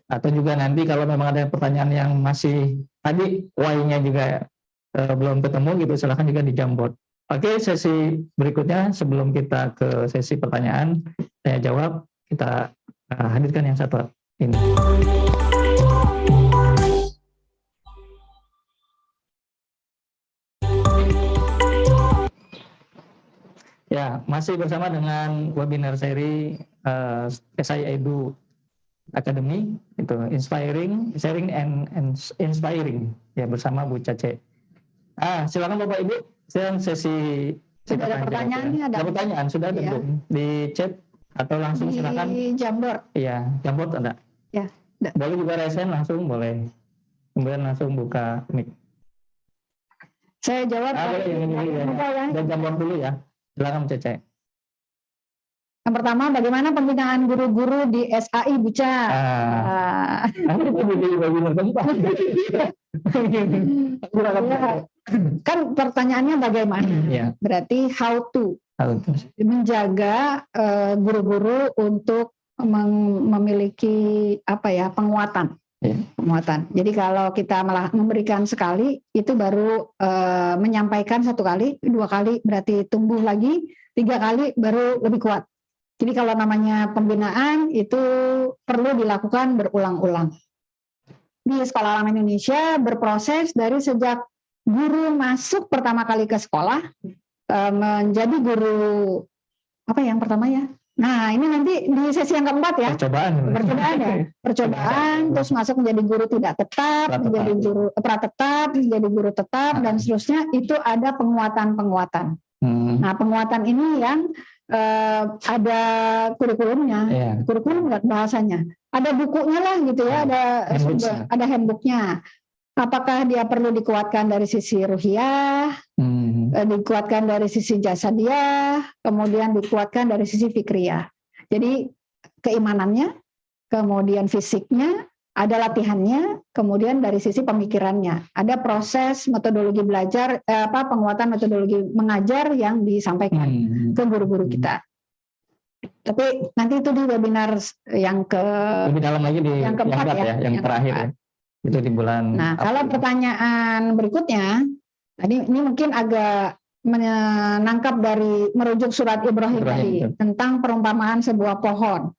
Atau juga nanti kalau memang ada pertanyaan yang masih tadi why-nya juga belum ketemu gitu, silakan juga di Jamboard. Oke, sesi berikutnya sebelum kita ke sesi pertanyaan tanya jawab, kita hadirkan yang satu ini. Ya, masih bersama dengan webinar seri SI Edu Academy, itu sharing and inspiring ya bersama Bu Cace. Silakan Bapak Ibu, silakan sesi. Sudah ada pertanyaan nih, ada pertanyaan sudah ada belum di chat atau langsung di silakan di Jamboard. Iya, Jamboard ada. Ya. Boleh juga resen langsung boleh. Kemudian langsung buka mic. Saya jawab. Boleh yang ini ya. Dan Jamboard dulu ya. Silakan Bu Cace. Yang pertama, bagaimana pembinaan guru-guru di SAI Buca? Kan pertanyaannya bagaimana? Berarti how to menjaga guru-guru untuk memiliki penguatan. Penguatan. Jadi kalau kita malah memberikan sekali, itu baru menyampaikan 1 kali, 2 kali berarti tumbuh lagi, 3 kali baru lebih kuat. Jadi kalau namanya pembinaan itu perlu dilakukan berulang-ulang. Di Sekolah Alam Indonesia berproses dari sejak guru masuk pertama kali ke sekolah, menjadi guru yang pertama ya. Nah, ini nanti di sesi yang keempat ya. Percobaan ya. Percobaan, terus masuk menjadi guru tidak tetap, menjadi guru pratetap, menjadi guru tetap, dan seterusnya. Itu ada penguatan-penguatan. Nah, penguatan ini yang ada kurikulumnya, kurikulum nggak bahasanya. Ada bukunya lah gitu ya, ada handbooknya. Apakah dia perlu dikuatkan dari sisi ruhiyah, dikuatkan dari sisi jasadiah, kemudian dikuatkan dari sisi fikriyah. Jadi keimanannya, kemudian fisiknya, ada latihannya, kemudian dari sisi pemikirannya. Ada proses metodologi belajar, penguatan metodologi mengajar yang disampaikan ke guru-guru kita. Tapi nanti itu di webinar yang lebih dalam lagi yang keempat ya, yang terakhir ya. Itu di bulan. Nah, kalau pertanyaan berikutnya, tadi ini mungkin agak menangkap dari merujuk surat Ibrahim tadi tentang perumpamaan sebuah pohon.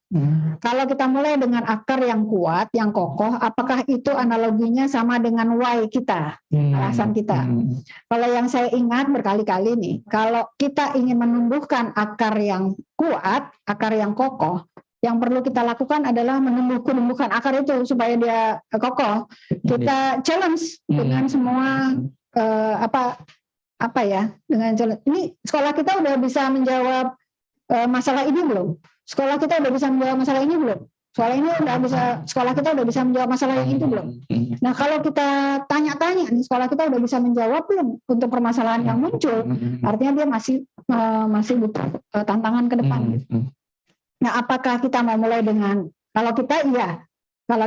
Kalau kita mulai dengan akar yang kuat, yang kokoh, apakah itu analoginya sama dengan why kita, alasan kita? Kalau yang saya ingat berkali-kali nih, kalau kita ingin menumbuhkan akar yang kuat, akar yang kokoh, yang perlu kita lakukan adalah menumbuhkan akar itu supaya dia kokoh. Kita challenge dengan semua dengan challenge. Ini sekolah kita udah bisa menjawab masalah ini belum? Sekolah kita udah bisa menjawab masalah ini belum? Sekolah kita udah bisa menjawab masalah yang itu belum? Nah, kalau kita tanya-tanya nih, sekolah kita udah bisa menjawab belum untuk permasalahan yang muncul? Artinya dia masih butuh tantangan ke depan. Nah, apakah kita mau mulai dengan, kalau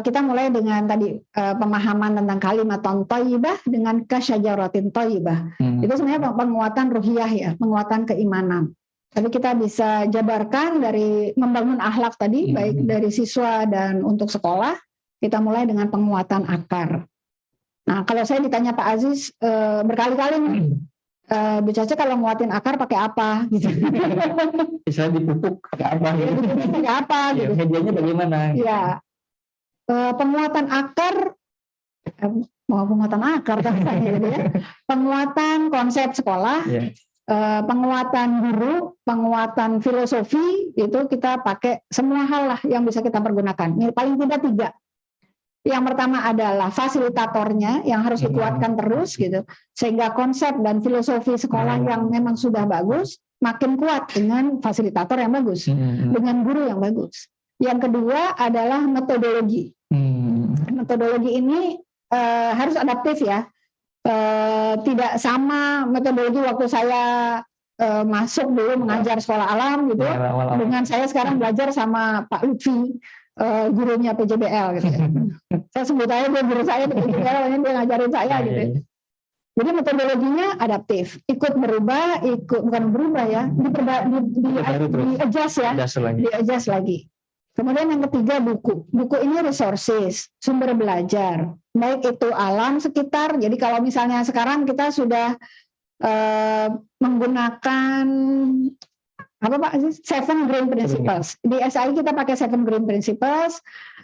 kita mulai dengan tadi pemahaman tentang kalimat thayyibah dengan kasyajaratin thayyibah. Itu sebenarnya penguatan ruhiyah ya, penguatan keimanan. Tapi kita bisa jabarkan dari membangun akhlak tadi, baik dari siswa dan untuk sekolah, kita mulai dengan penguatan akar. Nah, kalau saya ditanya Pak Aziz berkali-kali nih, Bu Caca kalau nguatin akar pakai apa gitu. Bisa dipupuk pakai apa gitu. Pakai apa gitu. Medianya bagaimana? Iya. Penguatan akar penguatan akar gitu ya. Penguatan konsep sekolah, penguatan guru, penguatan filosofi, itu kita pakai semua hal lah yang bisa kita pergunakan. Ini paling tidak 3. Yang pertama adalah fasilitatornya yang harus dikuatkan terus gitu, sehingga konsep dan filosofi sekolah yang memang sudah bagus makin kuat dengan fasilitator yang bagus, dengan guru yang bagus. Yang kedua adalah metodologi. Metodologi ini harus adaptif ya. Tidak sama metodologi waktu saya masuk dulu mengajar sekolah alam gitu dengan saya sekarang belajar sama Pak Lutfi, gurunya PJBL gitu. Saya sebut aja dia guru saya di PJBL, dia ngajarin saya gitu. Jadi metodologinya adaptif, ikut berubah, bukan berubah ya, di-adjust ya, di-adjust lagi. Kemudian yang ketiga buku. Buku ini resources, sumber belajar. Baik itu alam sekitar, jadi kalau misalnya sekarang kita sudah menggunakan Pak? 7 Green Principles. Di SAI kita pakai 7 Green Principles,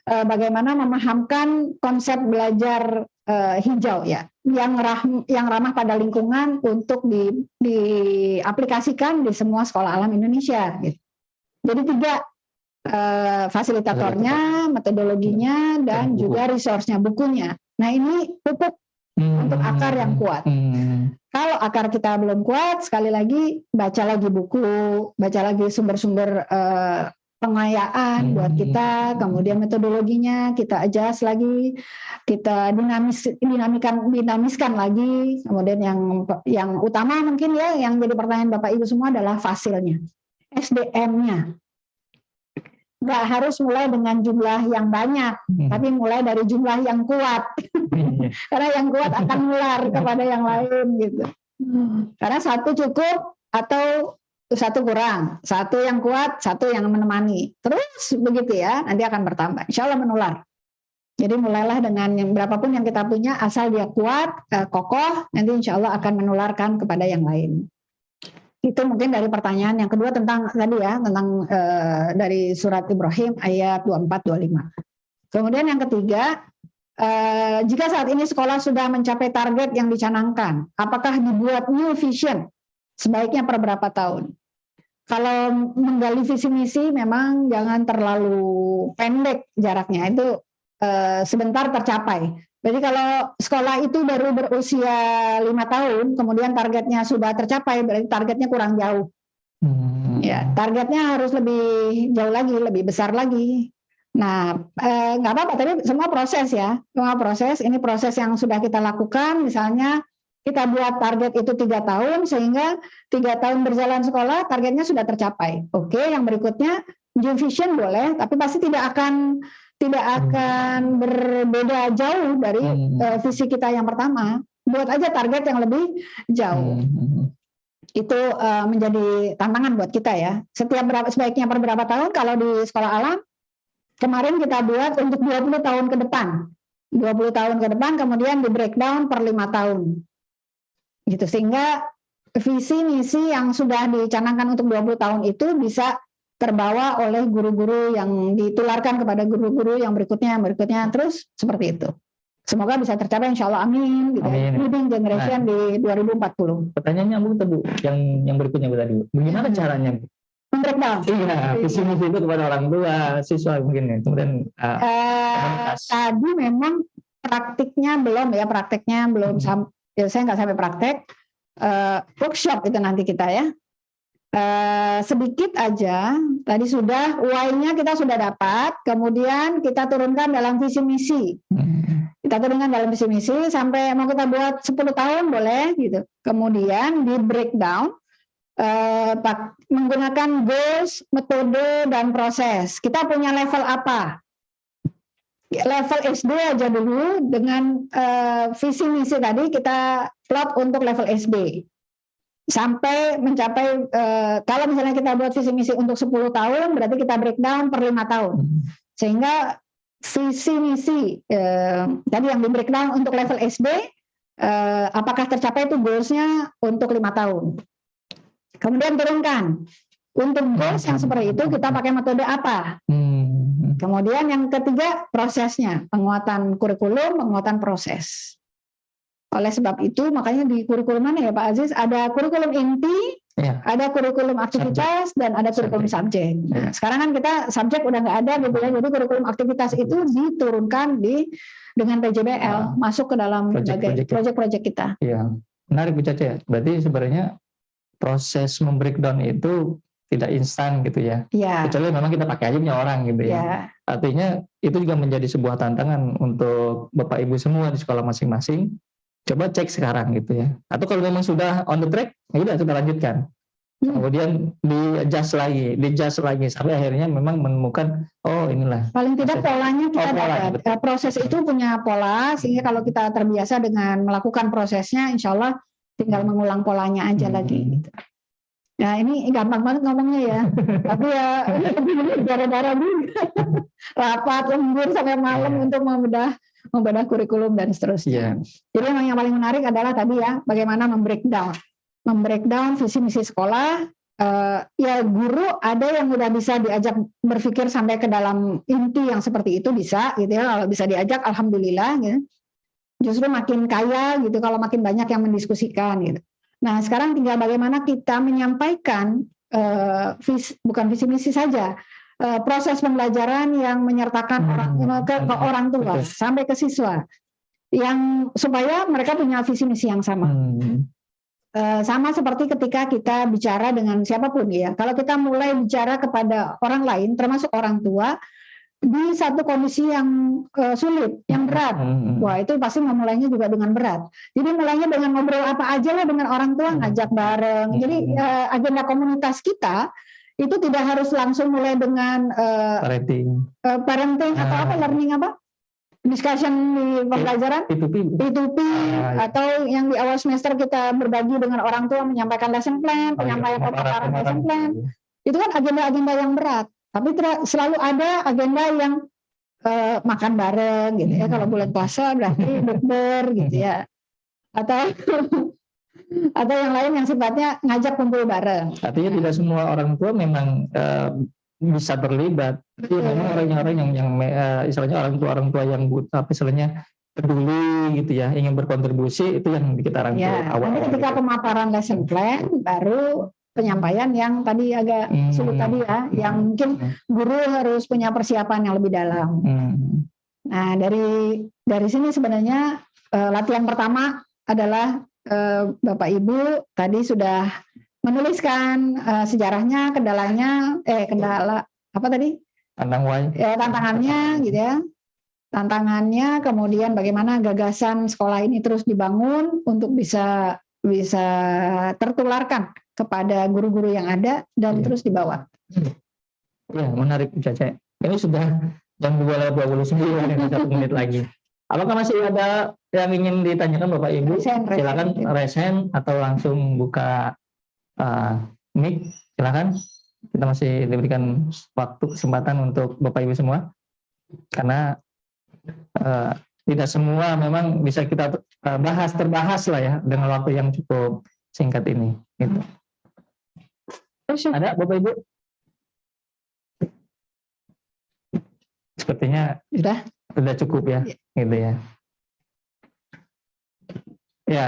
bagaimana memahamkan konsep belajar hijau ya, yang ramah pada lingkungan untuk diaplikasikan di semua sekolah alam Indonesia. Gitu. Jadi 3, fasilitatornya, metodologinya, dan juga resource-nya, bukunya. Nah, ini pupuk untuk akar yang kuat. Kalau akar kita belum kuat, sekali lagi baca lagi buku, baca lagi sumber-sumber pengayaan buat kita, kemudian metodologinya kita adjust lagi, kita dinamiskan lagi. Kemudian yang utama mungkin ya, yang jadi pertanyaan Bapak Ibu semua adalah fasilnya, SDM-nya. nggak harus mulai dengan jumlah yang banyak, tapi mulai dari jumlah yang kuat. Karena yang kuat akan menular kepada yang lain gitu. Karena satu cukup atau satu kurang, satu yang kuat, satu yang menemani. Terus begitu ya, nanti akan bertambah. Insya Allah menular. Jadi mulailah dengan yang berapapun yang kita punya, asal dia kuat, kokoh, nanti insya Allah akan menularkan kepada yang lain. Itu mungkin dari pertanyaan yang kedua tentang tadi ya, tentang dari surat Ibrahim ayat 24-25. Kemudian yang ketiga, jika saat ini sekolah sudah mencapai target yang dicanangkan, apakah dibuat new vision? Sebaiknya per berapa tahun? Kalau menggali visi misi memang jangan terlalu pendek jaraknya, itu sebentar tercapai. Jadi kalau sekolah itu baru berusia 5 tahun, kemudian targetnya sudah tercapai, berarti targetnya kurang jauh. Ya, targetnya harus lebih jauh lagi, lebih besar lagi. Nah, nggak apa-apa, tapi semua proses ya, semua proses. Ini proses yang sudah kita lakukan, misalnya kita buat target itu 3 tahun, sehingga 3 tahun berjalan sekolah, targetnya sudah tercapai. Oke, yang berikutnya, new vision boleh, tapi pasti tidak akan berbeda jauh dari visi kita yang pertama. Buat aja target yang lebih jauh. Itu menjadi tantangan buat kita ya. Sebaiknya per berapa tahun? Kalau di sekolah alam, kemarin kita buat untuk 20 tahun ke depan. 20 tahun ke depan, kemudian di breakdown per 5 tahun. Gitu, sehingga visi misi yang sudah dicanangkan untuk 20 tahun itu bisa terbawa oleh guru-guru yang ditularkan kepada guru-guru yang berikutnya terus seperti itu. Semoga bisa tercapai, insya Allah, amin. Gitu. Leading generation di 2040. Pertanyaannya Bu, yang berikutnya Bu tadi. Bagaimana caranya? Breakdown. Iya, visi misi itu kepada orang tua, siswa mungkin ya. Kemudian tadi memang prakteknya belum ya, saya nggak sampai praktek. Workshop itu nanti kita ya. Sedikit aja, tadi sudah why-nya kita sudah dapat, kemudian kita turunkan dalam visi misi. Kita turunkan dalam visi misi sampai mau kita buat 10 tahun boleh gitu. Kemudian di breakdown menggunakan goals, metode dan proses. Kita punya level apa? Level SD aja dulu dengan visi misi tadi kita plot untuk level SD. Sampai mencapai kalau misalnya kita buat visi misi untuk 10 tahun berarti kita breakdown per 5 tahun sehingga visi misi tadi yang di breakdown untuk level SD apakah tercapai itu goalsnya untuk 5 tahun, kemudian turunkan untuk goals yang seperti itu kita pakai metode apa, kemudian yang ketiga prosesnya, penguatan kurikulum, penguatan proses. Oleh sebab itu, makanya di kurikulum mana ya Pak Aziz, ada kurikulum inti, ya, ada kurikulum aktivitas, dan ada kurikulum subjek. Nah, sekarang kan kita subjek udah nggak ada gitu ya, jadi kurikulum aktivitas itu diturunkan dengan PJBL, masuk ke dalam proyek-proyek kita. Iya, menarik Bu Caca. Berarti sebenarnya proses membreakdown itu tidak instan gitu ya. Iya. Kecuali memang kita pakai aja punya orang gitu ya. Artinya itu juga menjadi sebuah tantangan untuk Bapak Ibu semua di sekolah masing-masing. Coba cek sekarang gitu ya. Atau kalau memang sudah on the track, ya udah kita lanjutkan. Kemudian di-adjust lagi sampai akhirnya memang menemukan inilah. Paling tidak polanya kita dapat. Proses itu punya pola sehingga kalau kita terbiasa dengan melakukan prosesnya, insya Allah tinggal mengulang polanya aja lagi. Gitu. Ya ini gampang banget ngomongnya ya. Tapi ya darah-darah dulu. Rapat lembur sampai malam untuk membedah kurikulum dan seterusnya. Jadi yang paling menarik adalah tadi ya, bagaimana membreakdown visi misi sekolah. Ya guru ada yang udah bisa diajak berpikir sampai ke dalam inti yang seperti itu bisa gitu ya. Kalau bisa diajak, alhamdulillah gitu. Justru makin kaya gitu kalau makin banyak yang mendiskusikan gitu. Nah sekarang tinggal bagaimana kita menyampaikan bukan visi misi saja. Proses pembelajaran yang menyertakan orang tua sampai ke siswa yang supaya mereka punya visi misi yang sama. Sama seperti ketika kita bicara dengan siapapun ya. Kalau kita mulai bicara kepada orang lain termasuk orang tua di satu kondisi yang sulit, yang berat. Wah, itu pasti memulainya juga dengan berat. Jadi mulainya dengan ngobrol apa aja lah dengan orang tua, ngajak bareng. Jadi agenda komunitas kita itu tidak harus langsung mulai dengan parenting atau apa, learning apa, discussion di pembelajaran, P2P, atau yang di awal semester kita berbagi dengan orang tua, menyampaikan lesson plan, penyampaian paparan lesson plan. Itu kan agenda-agenda yang berat, tapi selalu ada agenda yang makan bareng gitu ya. Kalau bulan puasa berarti bukber gitu ya, atau yang lain yang sifatnya ngajak kumpul bareng. Artinya tidak semua orang tua memang bisa terlibat. Jadi memang orang-orang yang istilahnya orang tua yang istilahnya peduli gitu ya, ingin berkontribusi, itu yang kita rangkul awal. Nanti ketika gitu. Pemaparan lesson plan baru penyampaian yang tadi agak sulit tadi ya, yang mungkin guru harus punya persiapan yang lebih dalam. Nah dari sini sebenarnya latihan pertama adalah Bapak Ibu tadi sudah menuliskan sejarahnya, kendala apa tadi? Tantangannya gitu ya. Tantangannya, kemudian bagaimana gagasan sekolah ini terus dibangun untuk bisa tertularkan kepada guru-guru yang ada dan terus dibawa. Ya, menarik Caca. Ini sudah jam 12.29, 1 menit lagi. Apakah masih ada yang ingin ditanyakan Bapak Ibu? Silakan resen atau langsung buka mic. Silakan. Kita masih diberikan waktu kesempatan untuk Bapak Ibu semua. Karena tidak semua memang bisa kita terbahas lah ya dengan waktu yang cukup singkat ini. Gitu. Ada Bapak Ibu? Sepertinya sudah cukup ya, gitu ya. Ya,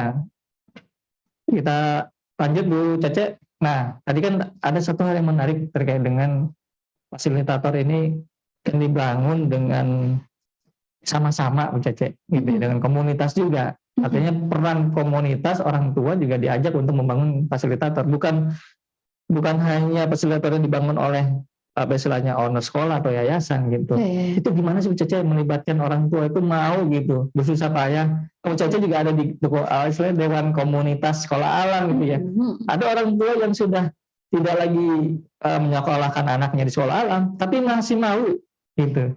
kita lanjut Bu Cece. Nah, tadi kan ada satu hal yang menarik terkait dengan fasilitator ini yang dibangun dengan sama-sama Bu Cece, gitu ya, dengan komunitas juga. Artinya peran komunitas orang tua juga diajak untuk membangun fasilitator. Bukan hanya fasilitator yang dibangun oleh istilahnya owner sekolah atau yayasan gitu. Itu gimana sih Bu Cece melibatkan orang tua itu mau gitu bersusah payah. Bu Cece juga ada di istilahnya Dewan Komunitas Sekolah Alam gitu ya. Ada orang tua yang sudah tidak lagi menyekolahkan anaknya di sekolah alam, tapi masih mau gitu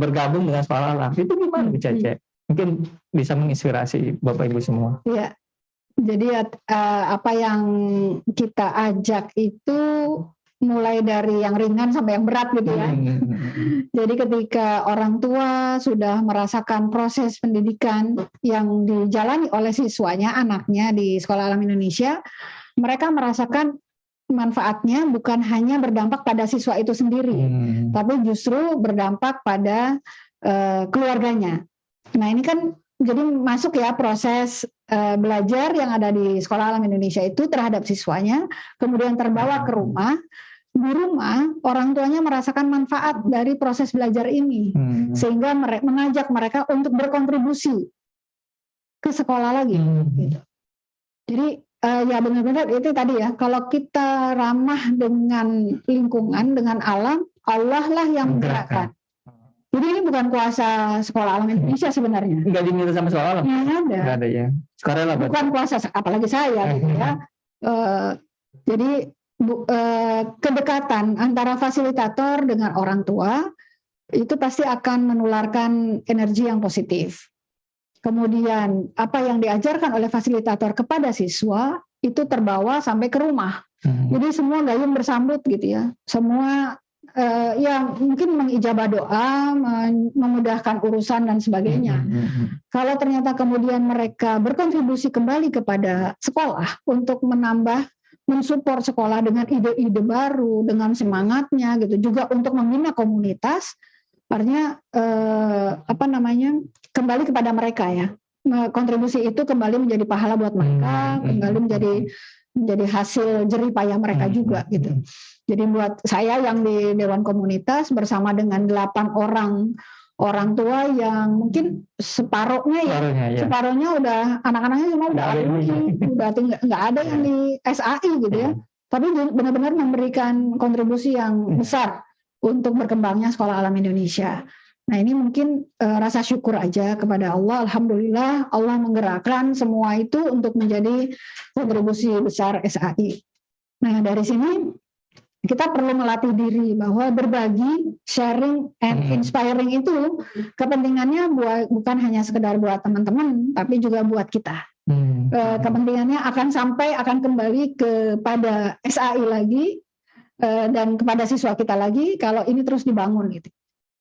bergabung dengan sekolah alam. Itu gimana Bu Cece? Mungkin bisa menginspirasi Bapak Ibu semua. Iya. Jadi apa yang kita ajak itu mulai dari yang ringan sampai yang berat gitu ya. Jadi ketika orang tua sudah merasakan proses pendidikan yang dijalani oleh siswanya, anaknya di Sekolah Alam Indonesia, mereka merasakan manfaatnya bukan hanya berdampak pada siswa itu sendiri, tapi justru berdampak pada keluarganya. Nah ini kan jadi masuk ya proses belajar yang ada di Sekolah Alam Indonesia itu terhadap siswanya, kemudian terbawa ke rumah. Di rumah orang tuanya merasakan manfaat dari proses belajar ini, sehingga mengajak mereka untuk berkontribusi ke sekolah lagi. Gitu. Jadi ya benar-benar itu tadi ya, kalau kita ramah dengan lingkungan, dengan alam, Allah lah yang menggerakkan. Jadi ini bukan kuasa Sekolah Alam Indonesia sebenarnya. Enggak diminta sama Sekolah Alam? Nggak ada ya. Sukarela, bukan kuasa, apalagi saya gitu ya. Jadi kedekatan antara fasilitator dengan orang tua itu pasti akan menularkan energi yang positif. Kemudian apa yang diajarkan oleh fasilitator kepada siswa itu terbawa sampai ke rumah. Jadi semua gayung bersambut gitu ya. Semua ya mungkin mengijabah doa, memudahkan urusan dan sebagainya. Kalau ternyata kemudian mereka berkontribusi kembali kepada sekolah untuk mensupport sekolah dengan ide-ide baru, dengan semangatnya gitu, juga untuk membina komunitas, artinya kembali kepada mereka ya. Kontribusi itu kembali menjadi pahala buat mereka, kembali menjadi hasil jerih payah mereka juga gitu. Jadi buat saya yang di Dewan Komunitas bersama dengan 8 orang tua yang mungkin separohnya udah anak-anaknya semua udah nggak ada yang di SAI gitu ya, tapi benar-benar memberikan kontribusi yang besar untuk berkembangnya Sekolah Alam Indonesia. Nah ini mungkin rasa syukur aja kepada Allah, alhamdulillah Allah menggerakkan semua itu untuk menjadi kontribusi besar SAI. Nah dari sini kita perlu melatih diri bahwa berbagi, sharing, and inspiring itu kepentingannya bukan hanya sekedar buat teman-teman, tapi juga buat kita. Kepentingannya akan kembali kepada SAI lagi dan kepada siswa kita lagi kalau ini terus dibangun gitu.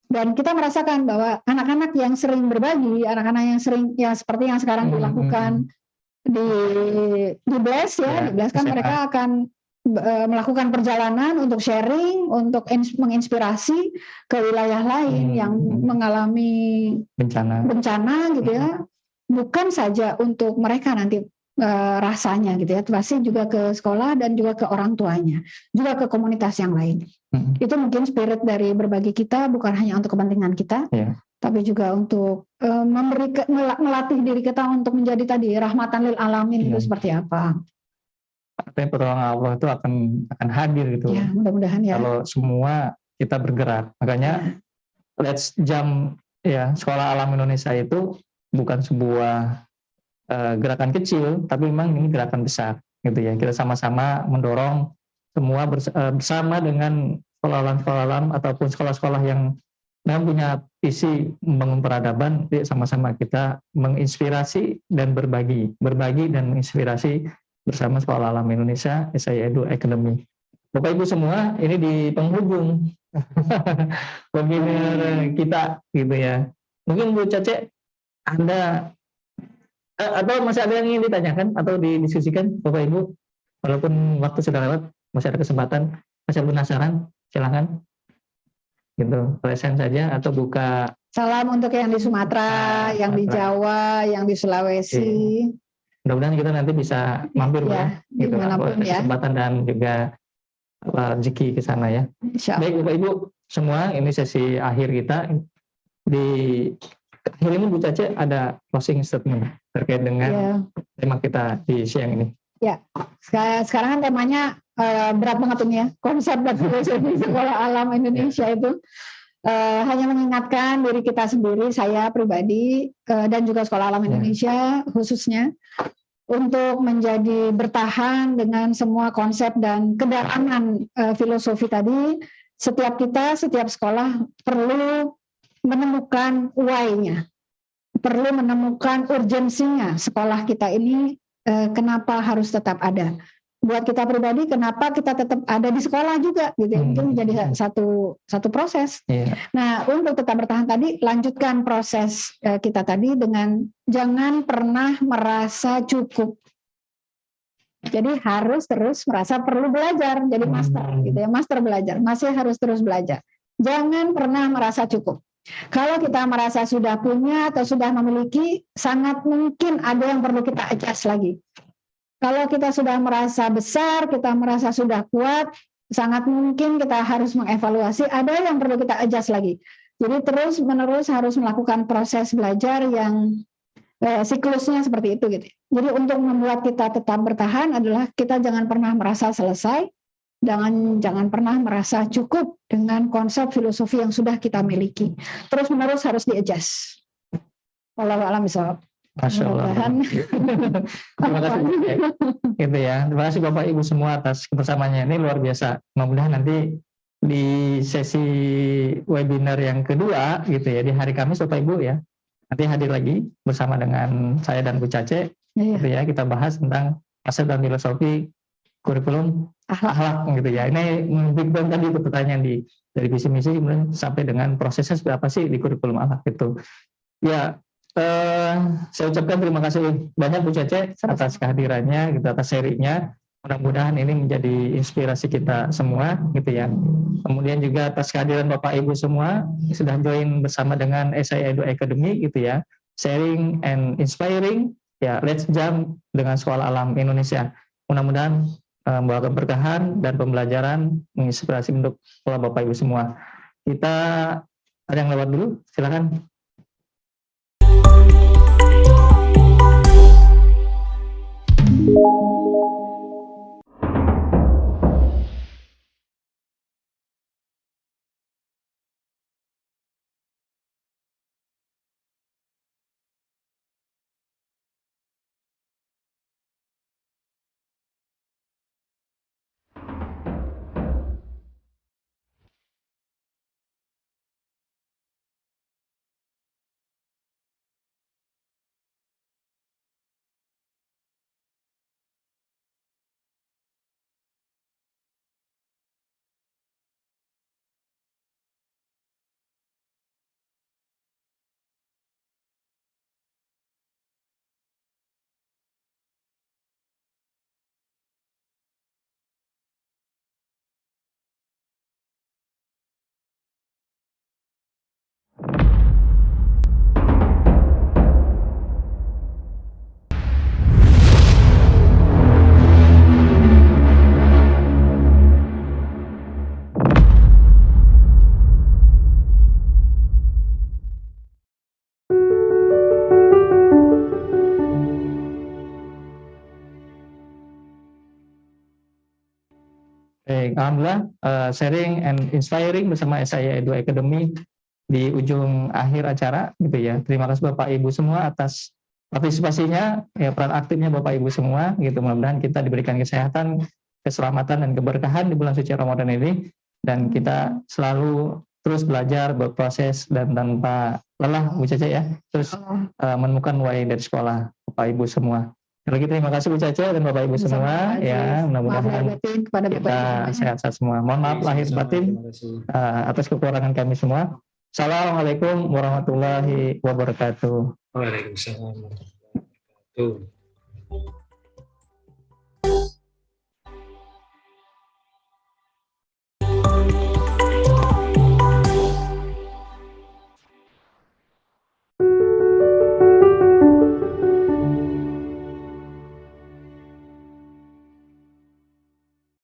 Dan kita merasakan bahwa anak-anak yang sering berbagi, anak-anak yang sering ya seperti yang sekarang dilakukan di BLAS ya, di BLAS kan mereka akan melakukan perjalanan untuk sharing, untuk menginspirasi ke wilayah lain yang mengalami bencana gitu ya. Bukan saja untuk mereka nanti rasanya gitu ya, pasti juga ke sekolah dan juga ke orang tuanya, juga ke komunitas yang lain. Itu mungkin spirit dari berbagi kita, bukan hanya untuk kepentingan kita, tapi juga untuk melatih diri kita untuk menjadi tadi rahmatan lil alamin itu seperti apa. Artinya pertolongan Allah itu akan hadir gitu. Ya, mudah-mudahan ya. Kalau semua kita bergerak. Makanya Let's Jump ya, Sekolah Alam Indonesia itu bukan sebuah gerakan kecil, tapi memang ini gerakan besar gitu ya. Kita sama-sama mendorong semua bersama dengan sekolah alam ataupun sekolah-sekolah yang punya visi membangun peradaban, sama-sama kita menginspirasi dan berbagi dan menginspirasi bersama Sekolah Alam Indonesia, SAI Edu Academy. Bapak Ibu semua, ini di penghujung webinar kita gitu ya. Mungkin Bu Cace, Anda atau masih ada yang ingin ditanyakan atau didiskusikan Bapak Ibu? Walaupun waktu sudah lewat, masih ada kesempatan, masih penasaran, silakan. Gitu, present saja atau buka. Salam untuk yang di Sumatera, yang di Jawa, yang di Sulawesi. Mudah-mudahan kita nanti bisa mampir ya, gitu, kesempatan dan juga rezeki ke sana ya. Baik Bapak Ibu semua, ini sesi akhir kita. Di akhir ini Bu Cace ada closing statement terkait dengan tema kita di siang ini. Ya, sekarang kan temanya berat banget ini ya, konsep dan filosofi Sekolah Alam Indonesia itu. Hanya mengingatkan diri kita sendiri, saya pribadi dan juga Sekolah Alam Indonesia khususnya untuk menjadi bertahan dengan semua konsep dan kedalaman filosofi tadi. Setiap sekolah perlu menemukan why-nya, perlu menemukan urgensinya sekolah kita ini kenapa harus tetap ada. Buat kita pribadi, kenapa kita tetap ada di sekolah juga, gitu. Mungkin menjadi satu proses. Nah, untuk tetap bertahan tadi, lanjutkan proses kita tadi dengan jangan pernah merasa cukup. Jadi harus terus merasa perlu belajar, jadi master, gitu ya, master belajar, masih harus terus belajar. Jangan pernah merasa cukup. Kalau kita merasa sudah punya atau sudah memiliki, sangat mungkin ada yang perlu kita adjust lagi. Kalau kita sudah merasa besar, kita merasa sudah kuat, sangat mungkin kita harus mengevaluasi, ada yang perlu kita adjust lagi. Jadi terus-menerus harus melakukan proses belajar yang siklusnya seperti itu gitu. Jadi untuk membuat kita tetap bertahan adalah kita jangan pernah merasa selesai, jangan pernah merasa cukup dengan konsep filosofi yang sudah kita miliki. Terus-menerus harus di-adjust. Wallahu a'lam bishawab. Masya Allah. Terima kasih gitu ya. Terima kasih Bapak Ibu semua atas kebersamaannya, ini luar biasa. Mudah-mudahan nanti di sesi webinar yang kedua gitu ya, di hari Kamis Bapak Ibu ya, nanti hadir lagi bersama dengan saya dan Bu Cace gitu ya, kita bahas tentang konsep dan filosofi kurikulum akhlak gitu ya. Ini memberikan tadi pertanyaan dari visi misi kemudian sampai dengan prosesnya seperti apa sih di kurikulum akhlak itu. Ya, saya ucapkan terima kasih banyak Bu Cace atas kehadirannya, gitu, atas serinya. Mudah-mudahan ini menjadi inspirasi kita semua, gitu ya. Kemudian juga atas kehadiran Bapak Ibu semua yang sudah join bersama dengan SAI Edu Academy, gitu ya. Sharing and inspiring, ya. Let's Jump dengan Sekolah Alam Indonesia. Mudah-mudahan membawa keberkahan dan pembelajaran menginspirasi untuk Bapak Ibu semua. Kita ada yang lewat dulu, silakan. alhamdulillah sharing and inspiring bersama SIA Edu Academy di ujung akhir acara gitu ya. Terima kasih Bapak Ibu semua atas partisipasinya, ya peran aktifnya Bapak Ibu semua gitu. Mudah-mudahan kita diberikan kesehatan, keselamatan dan keberkahan di bulan suci Ramadan ini, dan kita selalu terus belajar, berproses dan tanpa lelah Bu Caca ya. Terus menemukan why dari sekolah Bapak Ibu semua. Lagi terima kasih Bu Caca dan Bapak Ibu semua ya, mudah-mudahan kita sehat-sehat semua. Mohon maaf lahir batin atas kekurangan kami semua. Assalamualaikum warahmatullahi wabarakatuh. Waalaikumsalam warahmatullahi wabarakatuh.